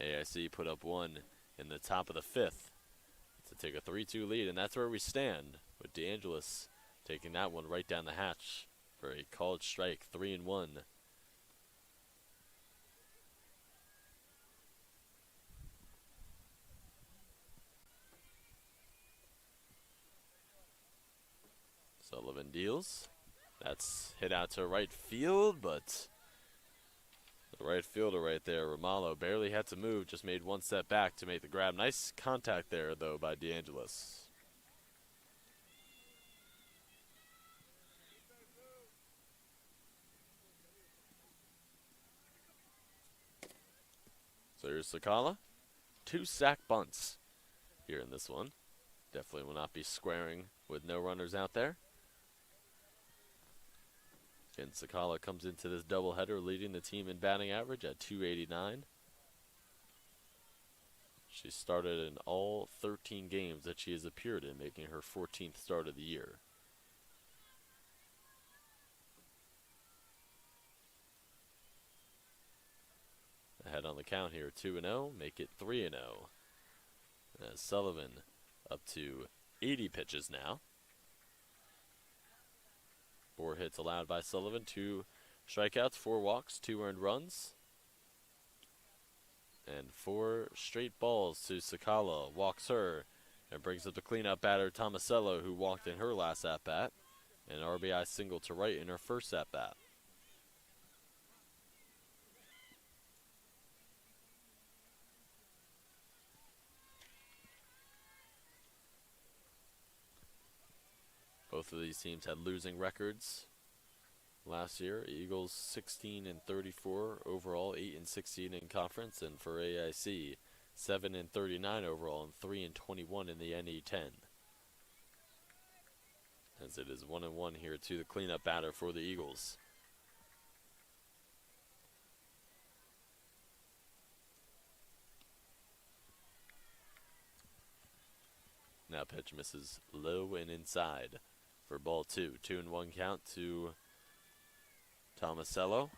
[SPEAKER 1] AIC put up 1 in the top of the fifth to take a 3-2 lead. And that's where we stand, with DeAngelis taking that one right down the hatch for a called strike, 3-1. Sullivan deals. That's hit out to right field, but the right fielder right there, Romalo, barely had to move, just made one step back to make the grab. Nice contact there, though, by DeAngelis. So here's Sakala. 2 sack bunts here in this one. Definitely will not be squaring with no runners out there. And Sakala comes into this doubleheader leading the team in batting average at .289. She started in all 13 games that she has appeared in, making her 14th start of the year. Ahead on the count here, 2-0, make it 3-0. As Sullivan up to 80 pitches now. 4 hits allowed by Sullivan, 2 strikeouts, 4 walks, 2 earned runs. And 4 straight balls to Sakala, walks her, and brings up the cleanup batter Tomasello, who walked in her last at-bat. An RBI single to right in her first at-bat. Both of these teams had losing records last year. Eagles 16-34 overall, 8-16 in conference, and for AIC 7-39 overall and 3-21 in the NE10. As it is 1-1 here to the cleanup batter for the Eagles. Now pitch misses low and inside for ball 2. 2-1 count to Tomasello.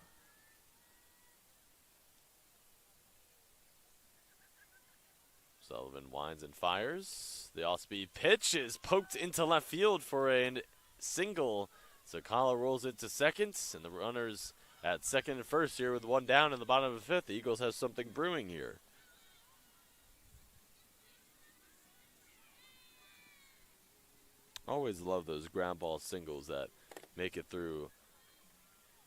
[SPEAKER 1] Sullivan winds and fires. The off-speed pitch is poked into left field for a single. Sakala rolls it to second, and the runners at second and first here with 1 down in the bottom of the 5th. The Eagles have something brewing here. Always love those ground ball singles that make it through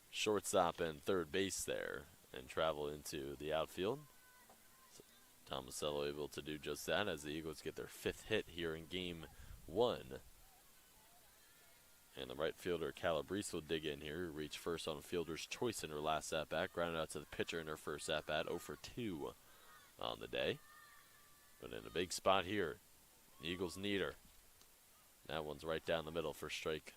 [SPEAKER 1] shortstop and third base there and travel into the outfield. So Tomasello able to do just that as the Eagles get their 5th hit here in game 1. And the right fielder Calabrese will dig in here, reach first on fielder's choice in her last at-bat, grounded out to the pitcher in her first at-bat, 0 for 2 on the day. But in a big spot here, the Eagles need her. That one's right down the middle for strike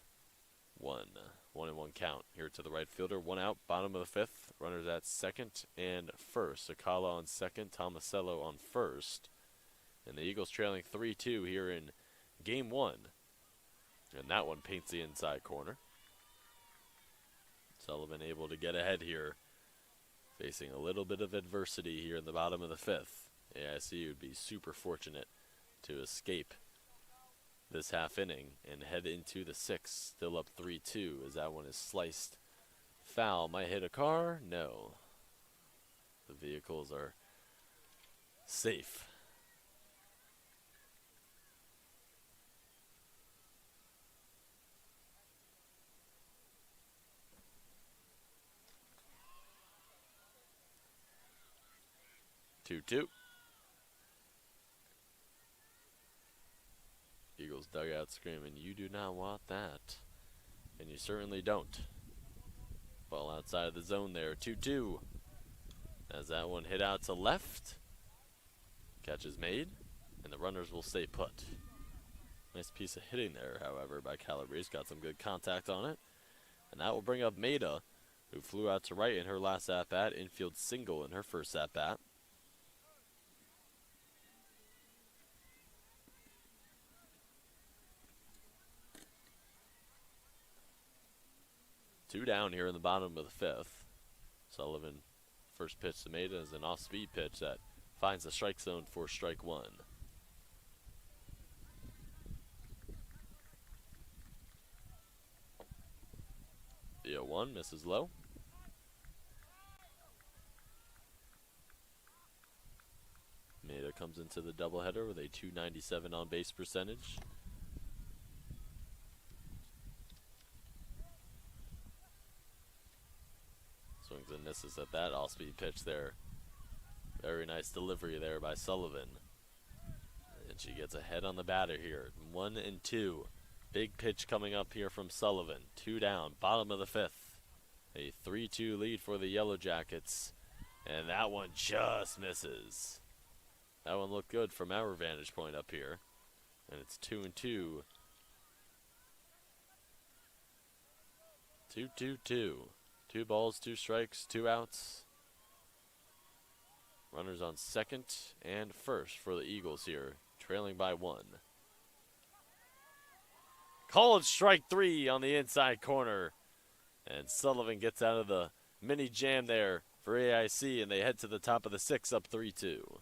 [SPEAKER 1] 1. 1-1 count here to the right fielder. 1 out, bottom of the 5th. Runners at second and first. Sakala on second, Tomasello on first. And the Eagles trailing 3-2 here in game 1. And that one paints the inside corner. Sullivan able to get ahead here, facing a little bit of adversity here in the bottom of the 5th. AIC would be super fortunate to escape this half inning and head into the 6th, still up 3-2 as that one is sliced foul. Might hit a car? No. The vehicles are safe. Two. Eagles dugout screaming, "You do not want that." And you certainly don't. Ball outside of the zone there, 2-2. As that one hit out to left. Catch is made, and the runners will stay put. Nice piece of hitting there, however, by Calabrese. Got some good contact on it. And that will bring up Maida, who flew out to right in her last at-bat. Infield single in her first at-bat. Two down here in the bottom of the 5th. Sullivan, first pitch to Maida is an off-speed pitch that finds the strike zone for strike 1. The 0-1 misses low. Maida comes into the doubleheader with a .297 on base percentage. Swings and misses at that off-speed pitch there. Very nice delivery there by Sullivan. And she gets ahead on the batter here. 1-2. Big pitch coming up here from Sullivan. 2 down, bottom of the 5th. A 3-2 lead for the Yellow Jackets. And that one just misses. That one looked good from our vantage point up here. And it's 2-2. 2-2-2. 2 balls, 2 strikes, 2 outs. Runners on second and first for the Eagles here, trailing by 1. Called strike 3 on the inside corner. And Sullivan gets out of the mini jam there for AIC, and they head to the top of the 6th, up 3-2.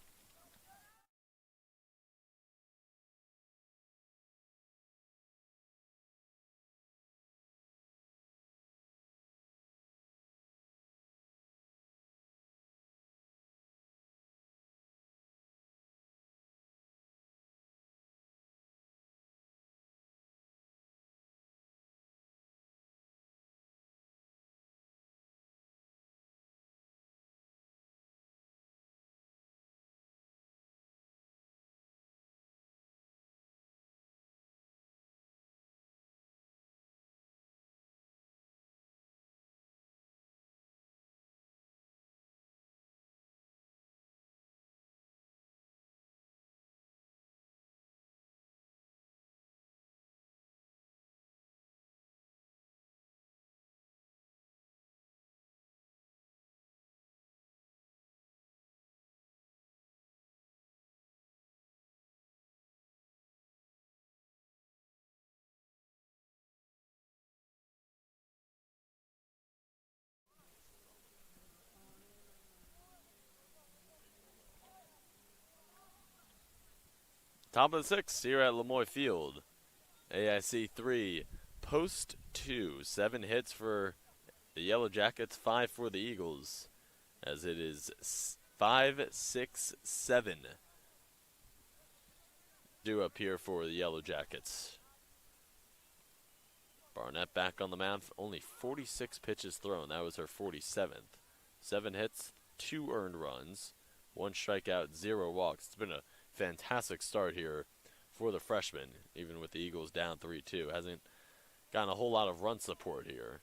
[SPEAKER 1] Top of the 6th here at Lemoy Field. AIC 3, Post 2. 7 hits for the Yellow Jackets, 5 for the Eagles. As it is 5-6-7 due up here for the Yellow Jackets. Barnett back on the mound, only 46 pitches thrown. That was her 47th. 7 hits, 2 earned runs, 1 strikeout, 0 walks. It's been a fantastic start here for the freshman, even with the Eagles down 3-2. Hasn't gotten a whole lot of run support here.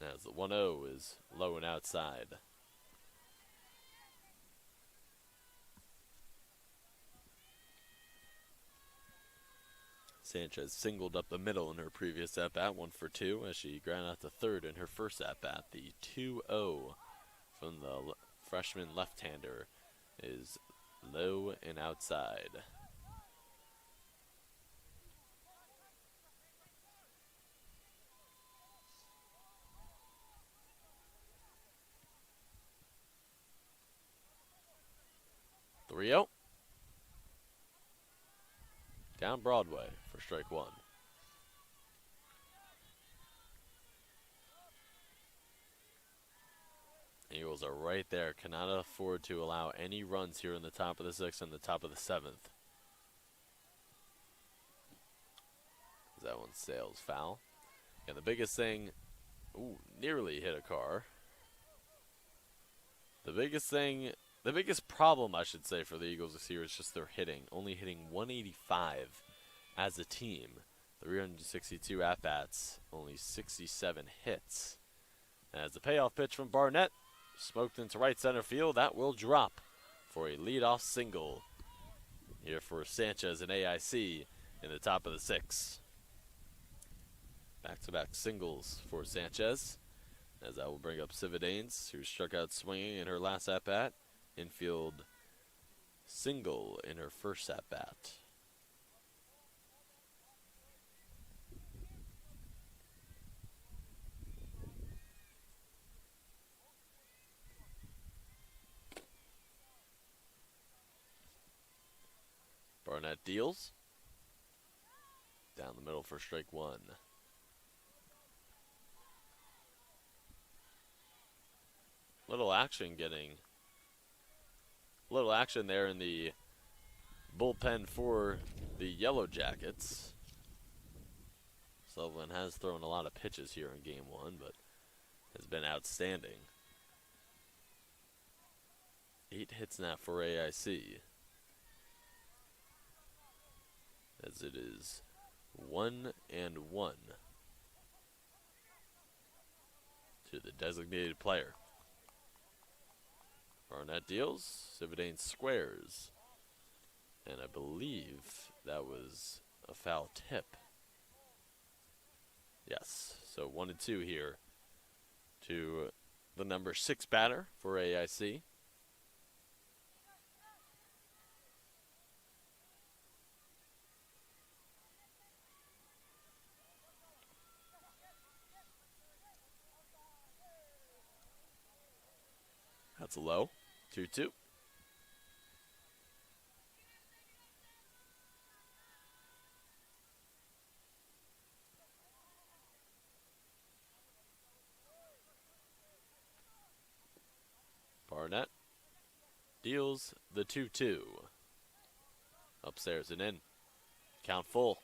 [SPEAKER 1] As the 1-0 is low and outside. Sanchez singled up the middle in her previous at-bat, 1 for 2, as she grounded out to third in her first at-bat. The 2-0 from the freshman left-hander is low and outside. Three-0. Down Broadway for strike 1. Eagles are right there. Cannot afford to allow any runs here in the top of the 6th and the top of the 7th. That one sails foul. And the biggest thing, nearly hit a car. The biggest problem, I should say, for the Eagles this year is just their hitting. Only hitting 185 as a team. 362 at-bats, only 67 hits. As the payoff pitch from Barnett smoked into right center field, that will drop for a leadoff single here for Sanchez and AIC in the top of the 6th. Back-to-back singles for Sanchez, as that will bring up Cividanes, who struck out swinging in her last at-bat. Infield single in her first at-bat. Barnett deals. Down the middle for strike 1. Little action there in the bullpen for the Yellow Jackets. Sullivan has thrown a lot of pitches here in game 1, but has been outstanding. 8 hits now for AIC. As it is 1-1 to the designated player. Barnett deals. Sivadane squares. And I believe that was a foul tip. Yes, so 1-2 here to the number 6 batter for AIC. That's a low. 2-2. Barnett deals the 2-2. Upstairs and in. Count full.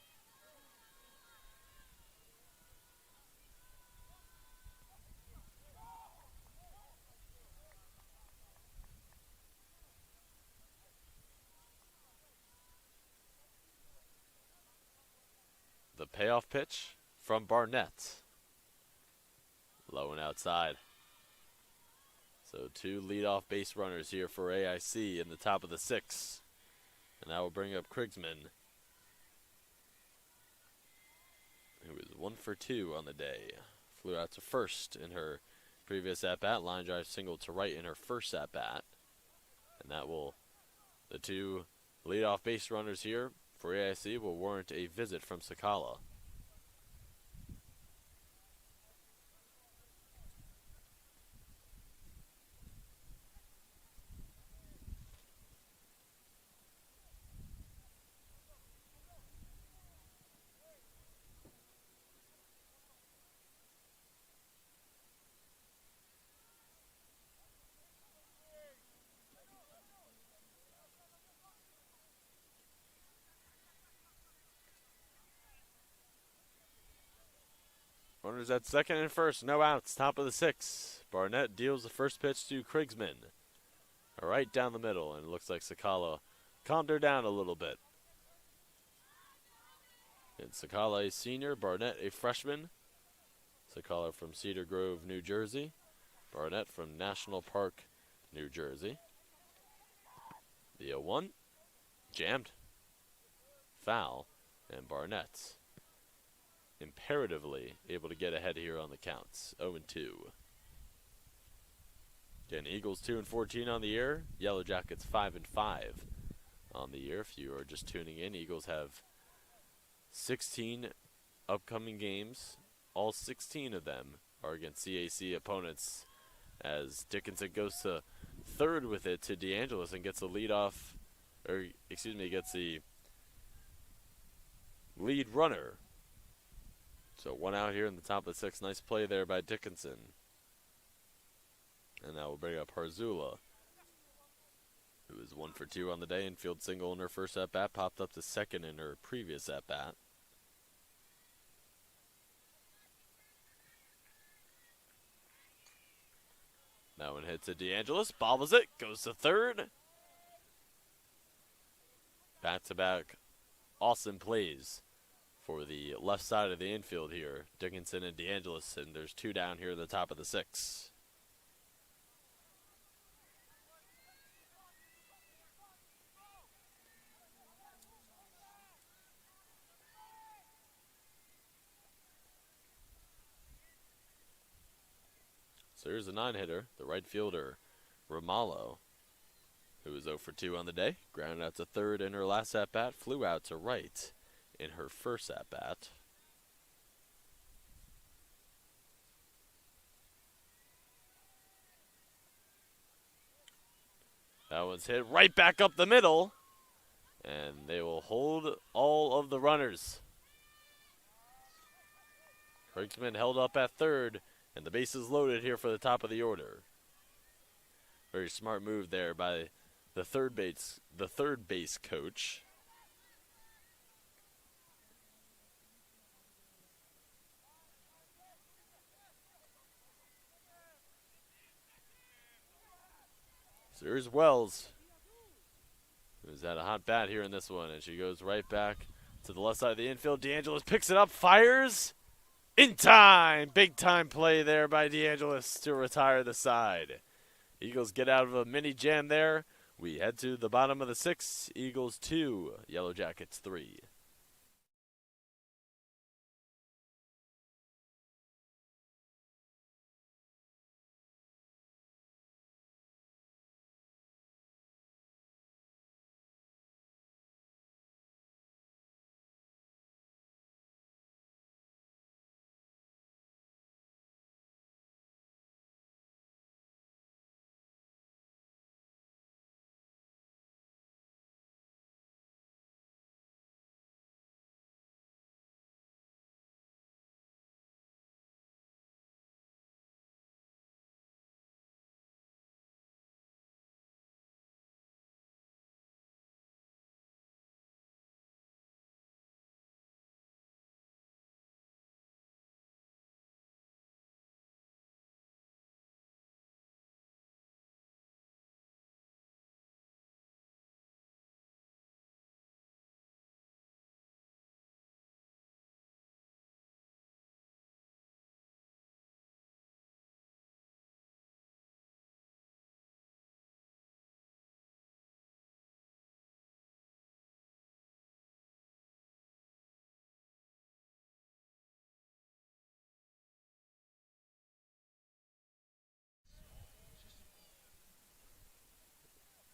[SPEAKER 1] The payoff pitch from Barnett. Low and outside. So 2 leadoff base runners here for AIC in the top of the 6th. And that will bring up Krigsman, who was 1 for 2 on the day. Flew out to first in her previous at-bat. Line drive single to right in her first at-bat. And that will, the 2 leadoff base runners here for AIC will warrant a visit from Sakala. Runners at second and first, no outs, top of the 6th. Barnett deals the first pitch to Krigsman. Right down the middle, and it looks like Sakala calmed her down a little bit. And Sakala, a senior, Barnett, a freshman. Sakala from Cedar Grove, New Jersey. Barnett from National Park, New Jersey. The 0-1, jammed. Foul, and Barnett imperatively able to get ahead here on the counts. 0-2. Again, Eagles 2-14 on the year. Yellow Jackets 5-5 on the year. If you are just tuning in, Eagles have 16 upcoming games. All 16 of them are against CAC opponents, as Dickinson goes to third with it to DeAngelis and gets the gets the lead runner. So 1 out here in the top of the 6th. Nice play there by Dickinson. And that will bring up Harzula, who was 1 for 2 on the day. Infield single in her first at-bat. Popped up to second in her previous at-bat. That one hits to DeAngelis. Bobbles it. Goes to third. Back-to-back awesome plays for the left side of the infield here. Dickinson and DeAngelis, and there's 2 down here at the top of the 6th. So here's a 9-hitter, the right fielder, Romalo, who was 0 for 2 on the day. Grounded out to third in her last at-bat, flew out to right in her first at-bat. That one's hit right back up the middle, and they will hold all of the runners. Krigsman held up at third, and the bases loaded here for the top of the order. Very smart move there by the third base coach. So here's Wells, who's had a hot bat here in this one, and she goes right back to the left side of the infield. DeAngelis picks it up, fires in time. Big time play there by DeAngelis to retire the side. Eagles get out of a mini jam there. We head to the bottom of the 6th. Eagles 2, Yellow Jackets 3.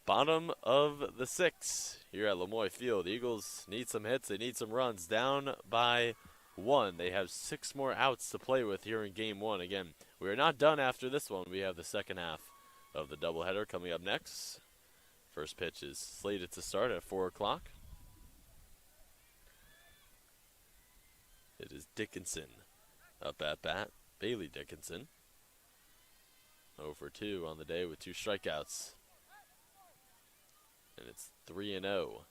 [SPEAKER 1] Bottom of the 6th here at Lemoy Field. Eagles need some hits. They need some runs. Down by 1. They have 6 more outs to play with here in Game 1. Again, we are not done after this one. We have the second half of the doubleheader coming up next. First pitch is slated to start at 4 o'clock. It is Dickinson up at bat. Bailey Dickinson. 0 for 2 on the day with 2 strikeouts. And it's 3-0.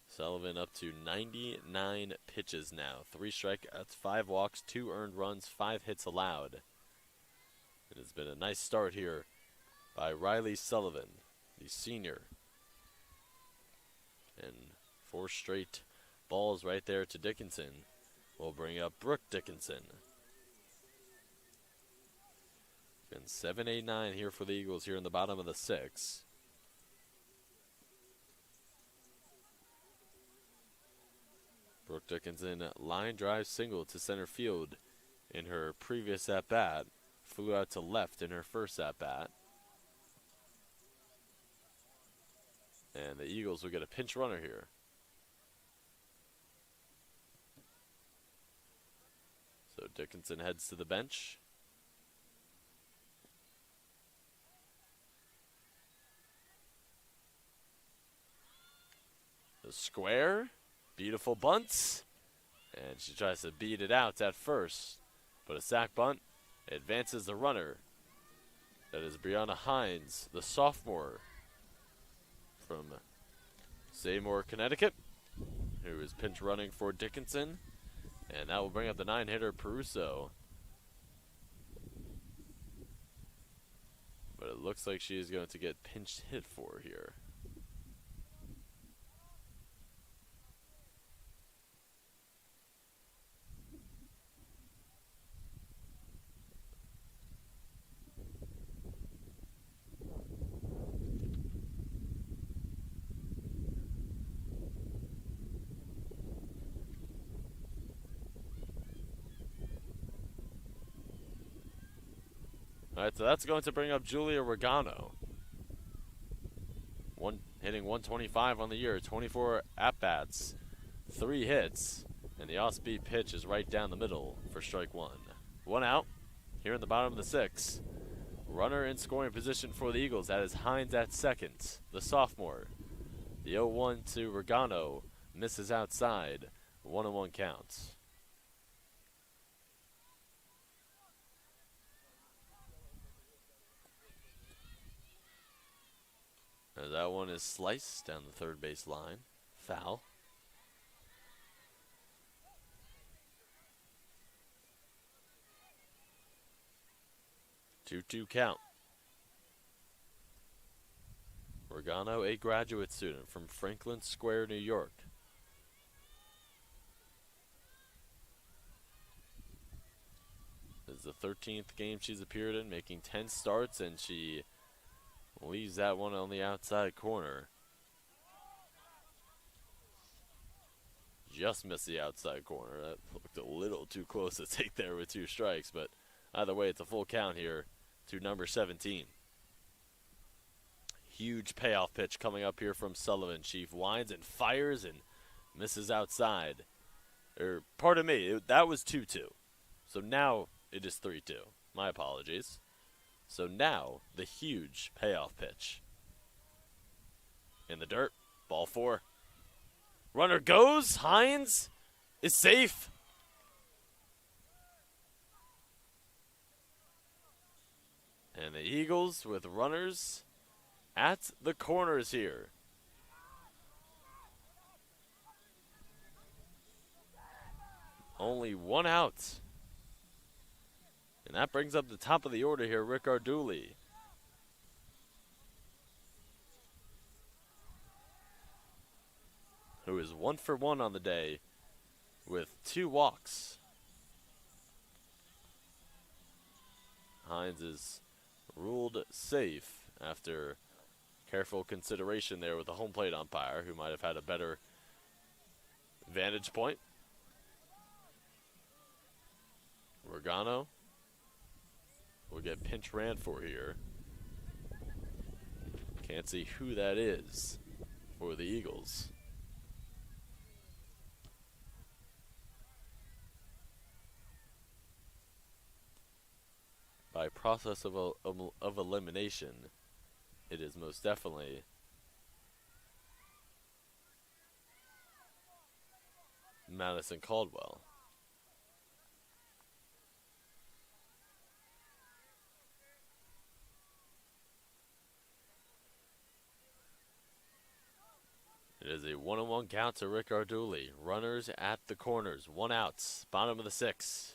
[SPEAKER 1] Sullivan up to 99 pitches now. 3 strikeouts, 5 walks, 2 earned runs, 5 hits allowed. It has been a nice start here by Riley Sullivan, the senior. And 4 straight balls right there to Dickinson will bring up Brooke Dickinson. Been 7-8-9 here for the Eagles here in the bottom of the 6th. Brooke Dickinson line drive single to center field in her previous at-bat. Flew out to left in her first at-bat. And the Eagles will get a pinch runner here. So Dickinson heads to the bench. The square. Beautiful bunts, and she tries to beat it out at first, but a sac bunt advances the runner. That is Brianna Hines, the sophomore from Seymour, Connecticut, who is pinch running for Dickinson, and that will bring up the 9-hitter Peruso. But it looks like she is going to get pinch hit for here. All right, so that's going to bring up Julia Regano. Hitting 125 on the year, 24 at-bats, 3 hits, and the off-speed pitch is right down the middle for strike 1. 1 out here in the bottom of the 6th. Runner in scoring position for the Eagles. That is Hines at second, the sophomore. The 0-1 to Regano misses outside. 1-1 counts. As that one is sliced down the third base line. Foul. Two count. Regano, a graduate student from Franklin Square, New York. This is the 13th game she's appeared in, making 10 starts, and she Leaves that one on the outside corner. Just missed the outside corner. That looked a little too close to take there with 2 strikes, but either way, it's a full count here to number 17. Huge payoff pitch coming up here from Sullivan. Chief winds and fires and misses outside. Pardon me, that was 2-2. So now it is 3-2. My apologies. So now the huge payoff pitch. In the dirt, ball 4. Runner goes. Hines is safe. And the Eagles with runners at the corners here. Only 1 out. And that brings up the top of the order here, Rick Arduli. Who is 1 for 1 on the day with 2 walks. Hines is ruled safe after careful consideration there with the home plate umpire, who might have had a better vantage point. Regano will get pinch ran for here. Can't see who that is for the Eagles. By process of elimination, it is most definitely Madison Caldwell. It is a 1-1 count to Rick Arduli. Runners at the corners. 1 out. Bottom of the 6th.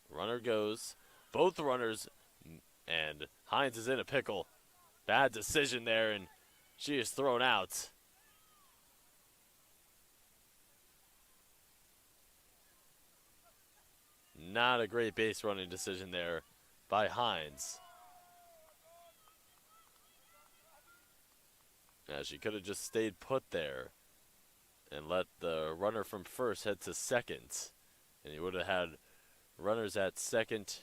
[SPEAKER 1] Runner goes. Both runners, and Hines is in a pickle. Bad decision there, and she is thrown out. Not a great base running decision there by Hines. Yeah, she could have just stayed put there and let the runner from first head to second. And he would have had runners at second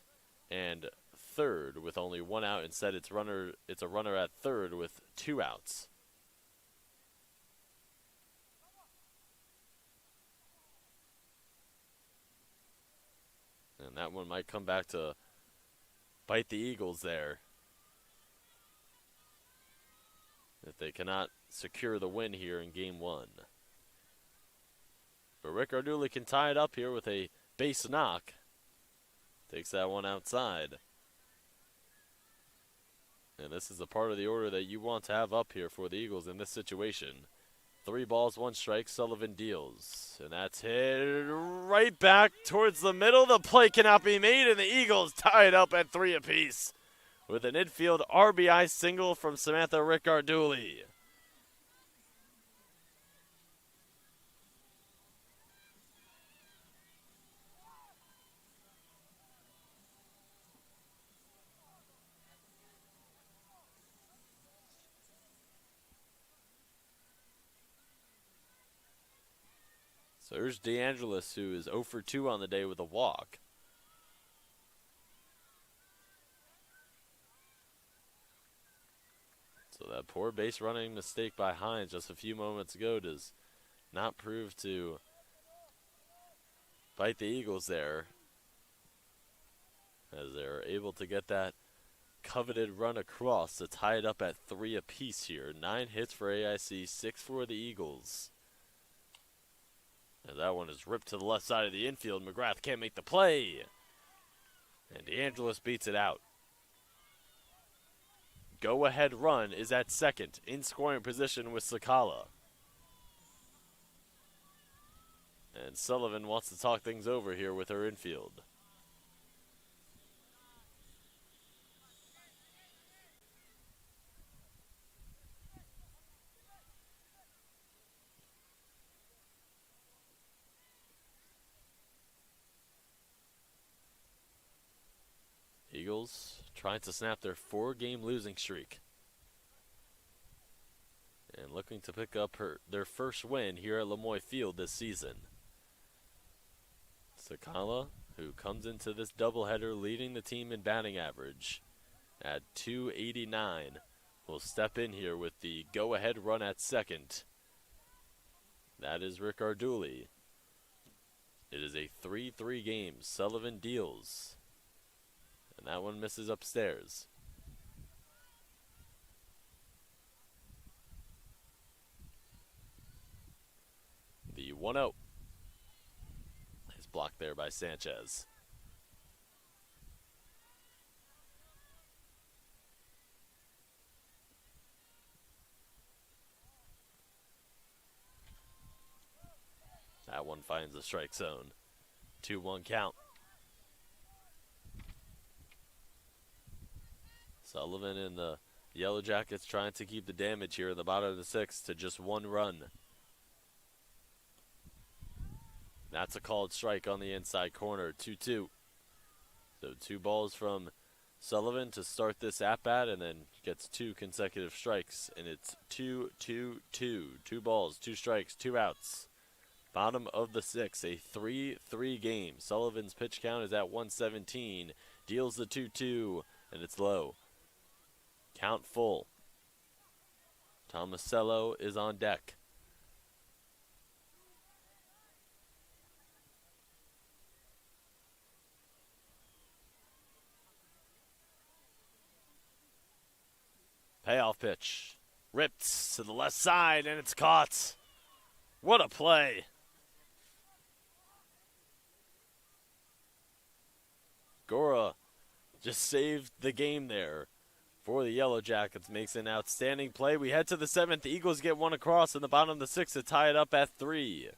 [SPEAKER 1] and third with only 1 out. Instead, it's a runner at third with 2 outs. And that one might come back to bite the Eagles there, if they cannot secure the win here in Game 1. But Rick Arduli can tie it up here with a base knock. Takes that one outside. And this is the part of the order that you want to have up here for the Eagles in this situation. 3 balls, 1 strike. Sullivan deals. And that's hit right back towards the middle. The play cannot be made, and the Eagles tie it up at 3 apiece with an infield RBI single from Samantha Rickarduli. So here's DeAngelis, who is 0 for 2 on the day with a walk. So that poor base running mistake by Hines just a few moments ago does not prove to bite the Eagles there, as they're able to get that coveted run across to tie it up at 3 apiece here. 9 hits for AIC, 6 for the Eagles. And that one is ripped to the left side of the infield. McGrath can't make the play. And DeAngelis beats it out. Go-ahead run is at second, in scoring position with Sakala. And Sullivan wants to talk things over here with her infield. Eagles trying to snap their 4-game losing streak. and looking to pick up their first win here at Lemoy Field this season. Sakala, who comes into this doubleheader leading the team in batting average at .289, will step in here with the go-ahead run at second. That is Rick Arduli. It is a 3-3 game. Sullivan deals, and that one misses upstairs. The 1-0 is blocked there by Sanchez. That one finds the strike zone. 2-1 count. Sullivan and the Yellow Jackets trying to keep the damage here in the bottom of the sixth to just one run. That's a called strike on the inside corner, 2-2. So 2 balls from Sullivan to start this at-bat, and then gets 2 consecutive strikes, and it's 2-2-2. 2 balls, 2 strikes, 2 outs. Bottom of the sixth, a 3-3 game. Sullivan's pitch count is at 117, deals the 2-2, and it's low. Count full. Tomasello is on deck. Payoff pitch. Ripped to the left side, and it's caught. What a play. Gora just saved the game there for the Yellow Jackets. Makes an outstanding play. We head to the 7th. The Eagles get one across in the bottom of the 6th to tie it up at 3.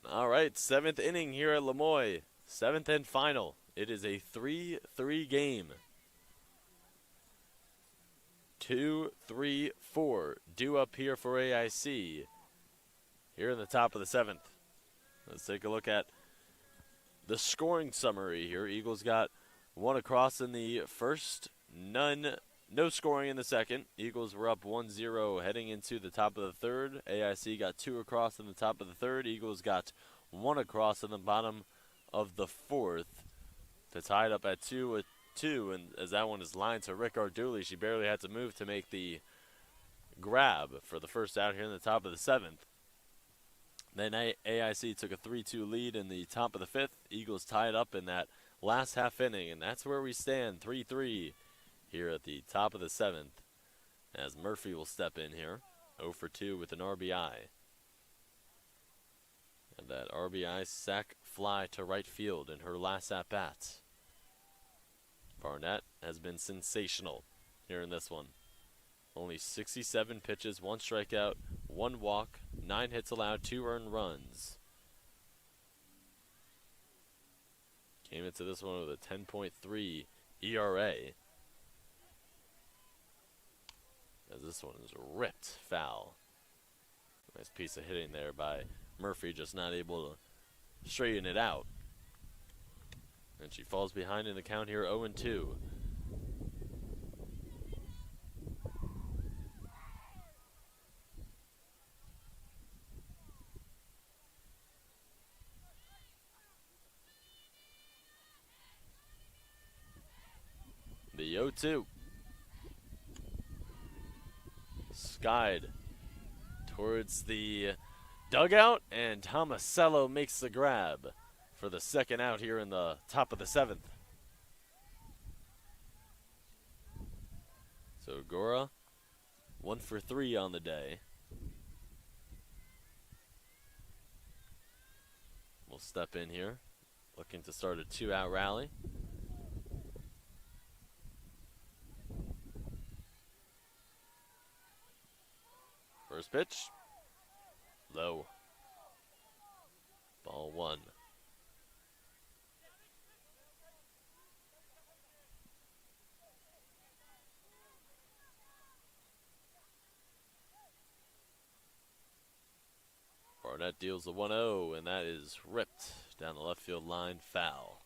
[SPEAKER 1] All right, 7th inning here at Lemoy. 7th and final. It is a 3-3 game. 2-3-4 due up here for AIC here in the top of the 7th. Let's take a look at the scoring summary here. Eagles got one across in the first, no scoring in the second. Eagles were up 1-0 heading into the top of the third. AIC got 2 across in the top of the third. Eagles got 1 across in the bottom of the fourth to tie it up at 2-2. And as that one is lined to Rick Arduli, she barely had to move to make the grab for the first out here in the top of the 7th. Then AIC took a 3-2 lead in the top of the 5th. Eagles tied up in that last half inning, and that's where we stand, 3-3 here at the top of the 7th, as Murphy will step in here, 0 for 2 with an RBI. And that RBI sac fly to right field in her last at-bat. Barnett has been sensational here in this one. Only 67 pitches, 1 strikeout, 1 walk, 9 hits allowed, 2 earned runs. Came into this one with a 10.3 ERA. As this one is ripped foul. Nice piece of hitting there by Murphy, just not able to straighten it out. And she falls behind in the count here, 0-2. 0-2. Skied towards the dugout, and Tomasello makes the grab for the second out here in the top of the 7th. So Gora, 1 for 3 on the day. We'll step in here, looking to start a 2-out rally. First pitch, low. Ball 1. Barnett deals the 1-0, and that is ripped down the left field line, foul.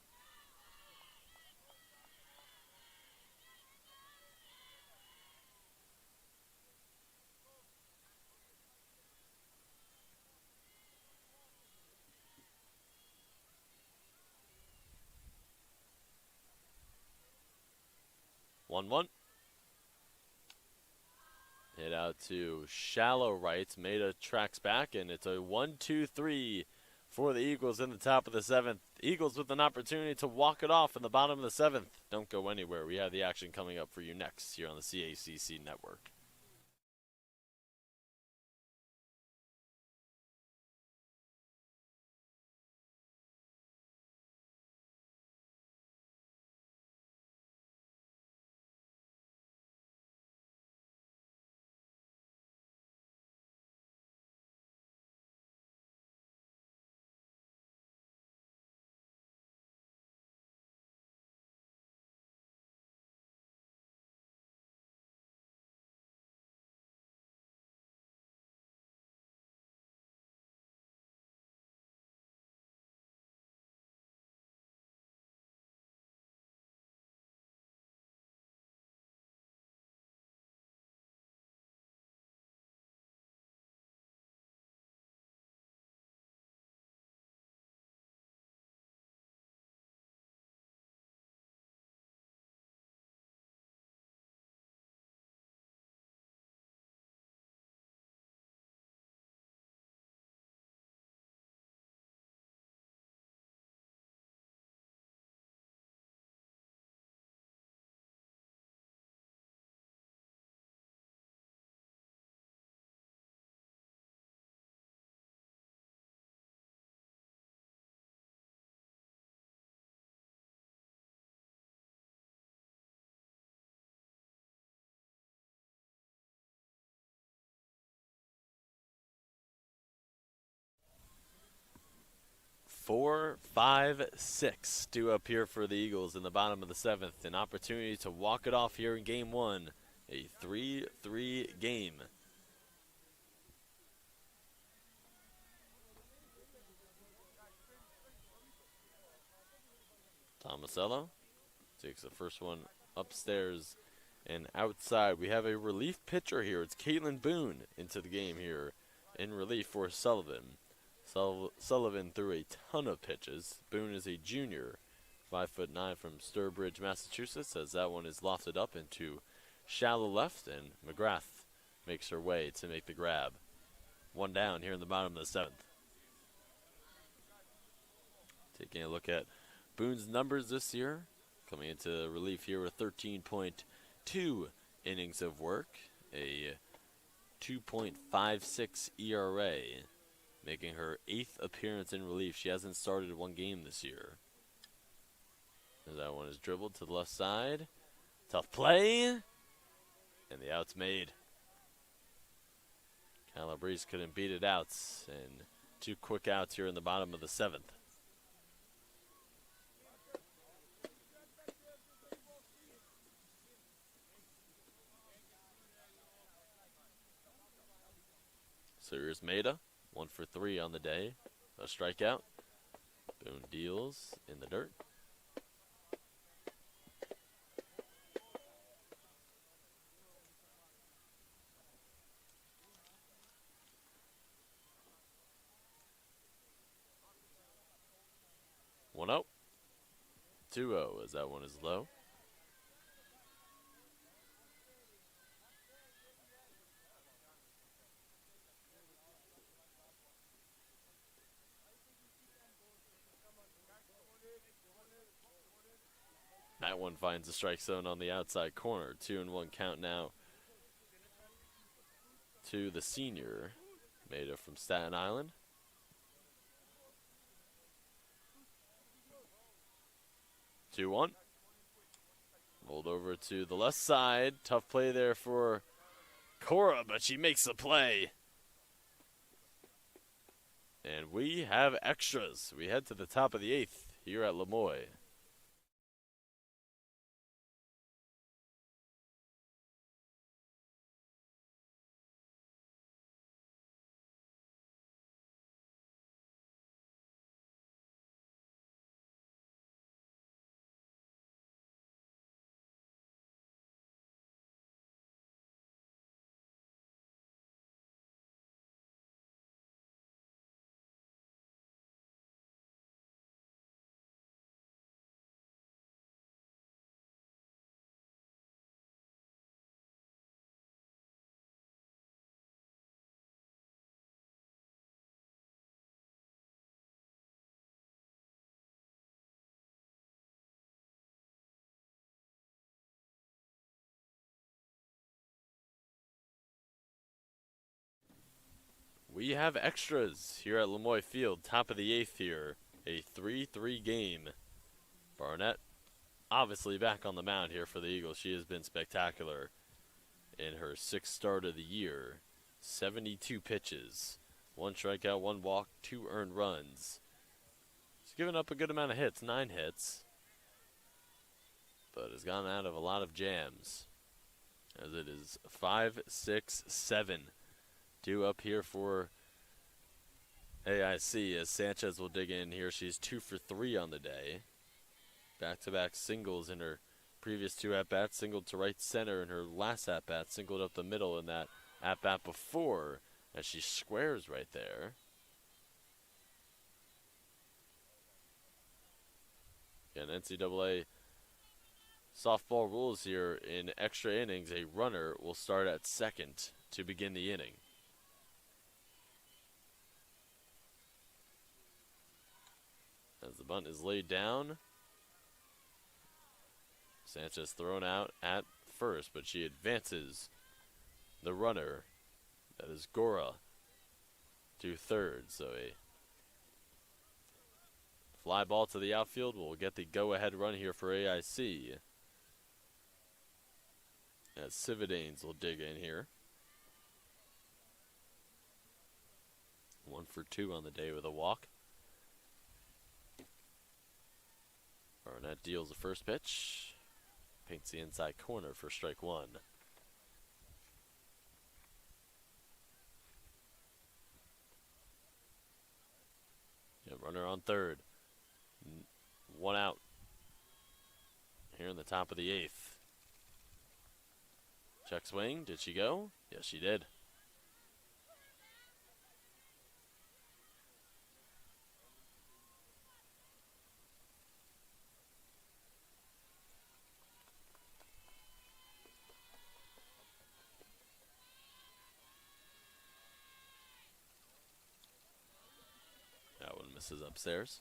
[SPEAKER 1] One. Hit out to shallow right. Maeda tracks back, and it's a 1-2-3 for the Eagles in the top of the 7th. Eagles with an opportunity to walk it off in the bottom of the 7th. Don't go anywhere. We have the action coming up for you next here on the CACC Network. Four, 5, 6 due up here for the Eagles in the bottom of the 7th. An opportunity to walk it off here in game 1. A 3-3 game. Tomasello takes the first one upstairs and outside. We have a relief pitcher here. It's Caitlin Boone into the game here in relief for Sullivan. Sullivan threw a ton of pitches. Boone is a junior, 5'9" from Sturbridge, Massachusetts, as that one is lofted up into shallow left, and McGrath makes her way to make the grab. One down here in the bottom of the 7th. Taking a look at Boone's numbers this year, coming into relief here with 13.2 innings of work, a 2.56 ERA. Making her 8th appearance in relief. She hasn't started one game this year. As that one is dribbled to the left side. Tough play. And the out's made. Calabrese couldn't beat it out. And 2 quick outs here in the bottom of the 7th. So here's Maeda. 1 for 3 on the day. A strikeout. Boone deals in the dirt. One out. 2-0 as that one is low. one finds the strike zone on the outside corner. 2-1 count now to the senior, Maida from Staten Island. Two one. Rolled over to the left side. Tough play there for Cora, but she makes the play. And we have extras. We head to the top of the 8th here at Lemoy. We have extras here at Lemoy Field, top of the 8th here. A 3-3 game. Barnett obviously back on the mound here for the Eagles. She has been spectacular in her 6th start of the year. 72 pitches, 1 strikeout, 1 walk, 2 earned runs. She's given up a good amount of hits, 9 hits, but has gone out of a lot of jams, as it is 5, 6, 7 due up here for AIC, as Sanchez will dig in here. She's 2 for 3 on the day. Back-to-back singles in her previous 2 at-bats. Singled to right center in her last at-bat. Singled up the middle in that at-bat before, as she squares right there. Again, NCAA softball rules here: in extra innings, a runner will start at second to begin the inning. As the bunt is laid down, Sanchez thrown out at first, but she advances the runner. That is Gora to third. So a fly ball to the outfield will get the go-ahead run here for AIC, as Cividanes will dig in here. 1 for 2 on the day with a walk. Barnett deals the first pitch. Paints the inside corner for strike 1. Yeah, runner on third. 1 out here in the top of the 8th. Check swing. Did she go? Yes, she did. That one misses upstairs.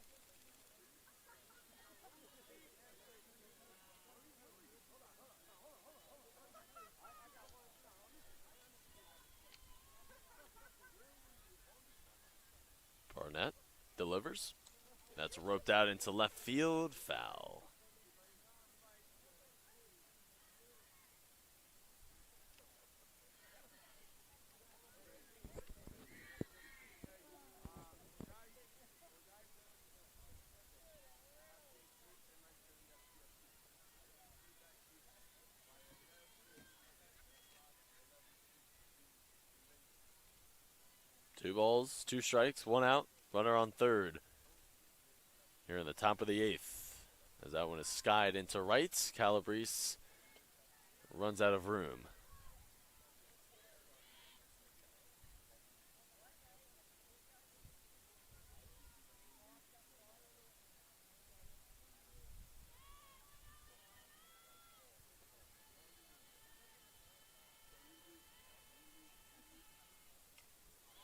[SPEAKER 1] Barnett delivers. That's roped out into left field. Foul. Two balls, 2 strikes, 1 out. Runner on third. Here in the top of the 8th. As that one is skied into right. Calabrese runs out of room.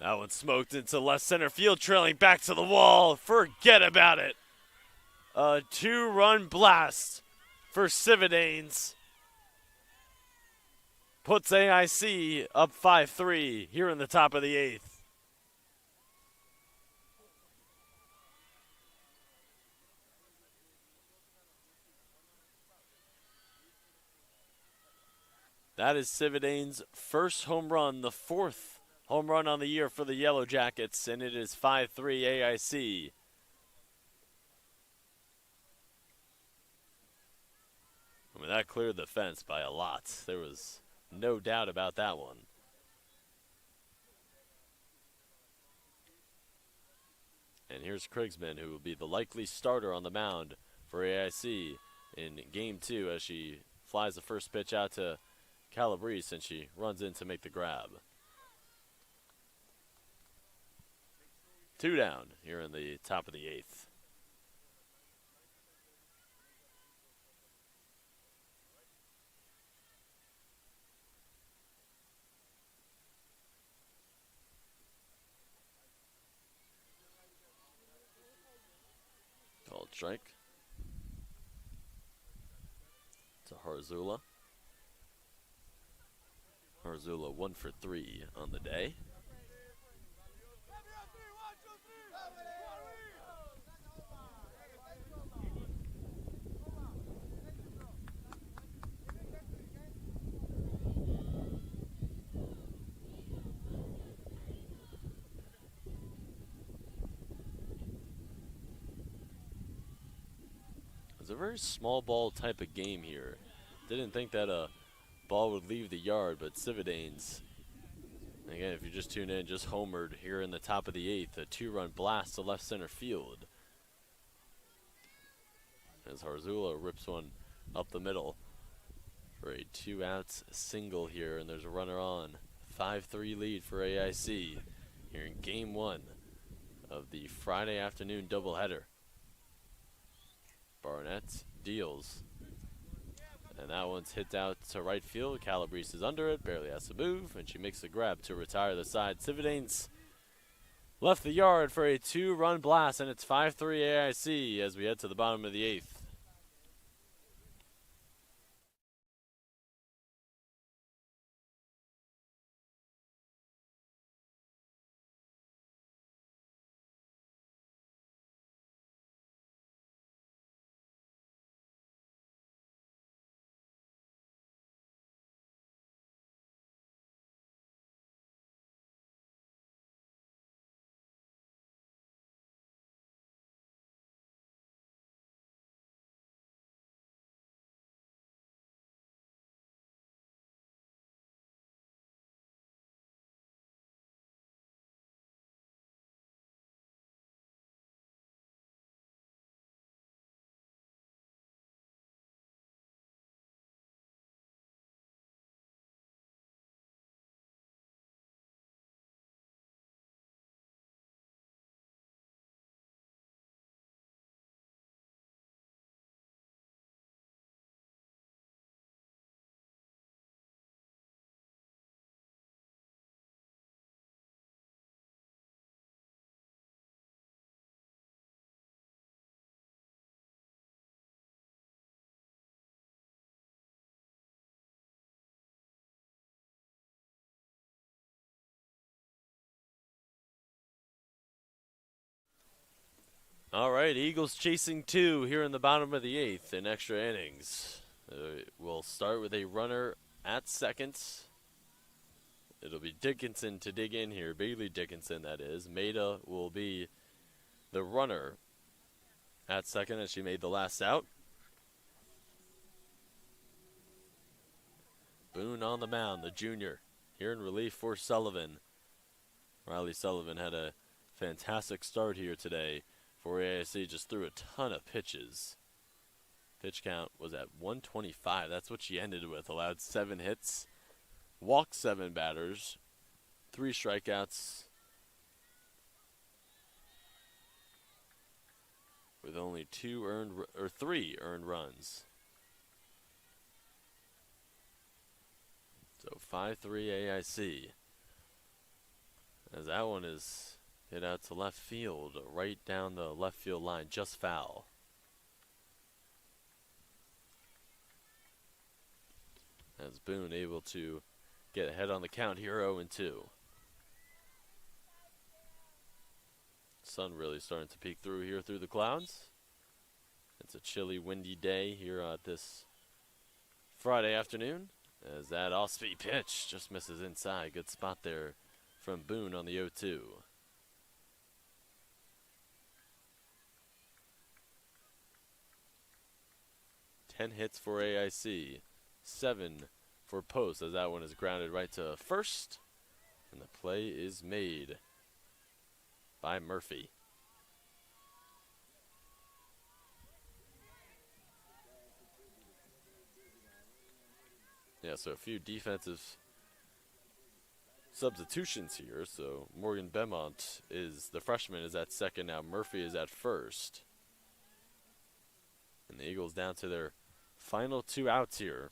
[SPEAKER 1] That one smoked into left center field, trailing back to the wall. Forget about it. A 2-run blast for Cividanes. Puts AIC up 5-3 here in the top of the 8th. That is Cividane's first home run, the 4th home run on the year for the Yellow Jackets, and it is 5-3 AIC. I mean, that cleared the fence by a lot. There was no doubt about that one. And here's Krigsman, who will be the likely starter on the mound for AIC in Game 2 as she flies the first pitch out to Calabrese and she runs in to make the grab. 2 down here in the top of the 8th. Called strike to Harzula. Harzula 1 for 3 on the day. It's a very small ball type of game here. Didn't think that a ball would leave the yard, but Cividanes, again, if you just tune in, just homered here in the top of the 8th. A 2-run blast to left center field. As Harzula rips one up the middle for a 2-out single here, and there's a runner on. 5-3 lead for AIC here in Game 1 of the Friday afternoon doubleheader. Barnett deals, and that one's hit out to right field. Calabrese is under it, barely has to move, and she makes the grab to retire the side. Cividanes left the yard for a 2-run blast, and it's 5-3 AIC as we head to the bottom of the 8th. All right, Eagles chasing 2 here in the bottom of the 8th in extra innings. We'll start with a runner at second. It'll be Dickinson to dig in here. Bailey Dickinson, that is. Maida will be the runner at second as she made the last out. Boone on the mound, the junior, here in relief for Sullivan. Riley Sullivan had a fantastic start here today for AIC, just threw a ton of pitches. Pitch count was at 125. That's what she ended with. Allowed 7 hits, walked 7 batters, 3 strikeouts, with only 3 earned runs. So 5-3 AIC. As that one is hit out to left field, right down the left field line, just foul. As Boone able to get ahead on the count here, 0-2. Sun really starting to peek through here through the clouds. It's a chilly, windy day here at this Friday afternoon. As that off-speed pitch just misses inside. Good spot there from Boone on the 0-2. 10 hits for AIC, 7 for Post, as that one is grounded right to first. And the play is made by Murphy. Yeah, so a few defensive substitutions here. So Morgan Beaumont is the freshman is at second now. Murphy is at first. And the Eagles down to their final 2 outs here.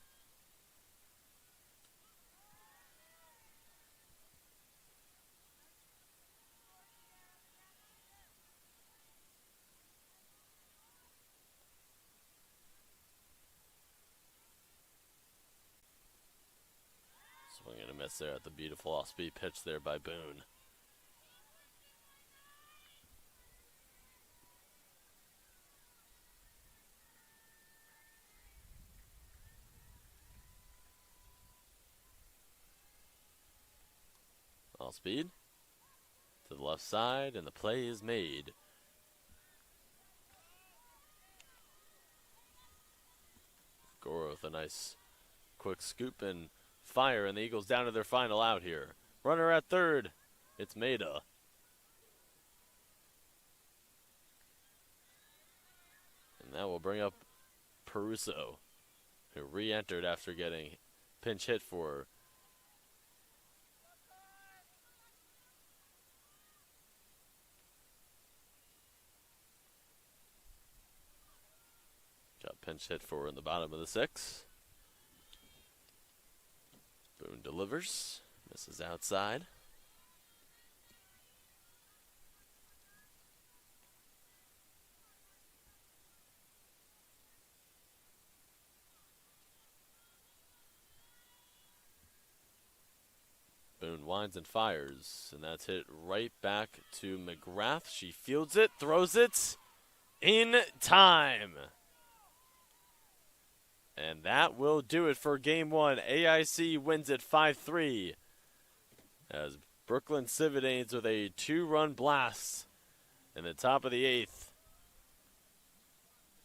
[SPEAKER 1] Swing and a miss there at the beautiful off-speed pitch there by Boone. Off-speed to the left side, and the play is made. Goro with a nice quick scoop and fire, and the Eagles down to their final out here. Runner at third, it's Maeda. And that will bring up Peruso, who re-entered after getting pinch hit for. Got pinch hit for in the bottom of the 6th. Boone delivers, misses outside. Boone winds and fires, and that's hit right back to McGrath. She fields it, throws it in time. And that will do it for Game 1. AIC wins it 5-3 as Brooklyn Cividanes with a 2-run blast in the top of the 8th.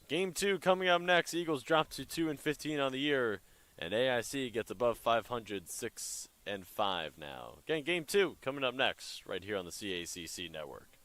[SPEAKER 1] Game 2 coming up next. Eagles drop to 2-15 on the year, and AIC gets above 500, 6-5 now. Again, Game 2 coming up next right here on the CACC Network.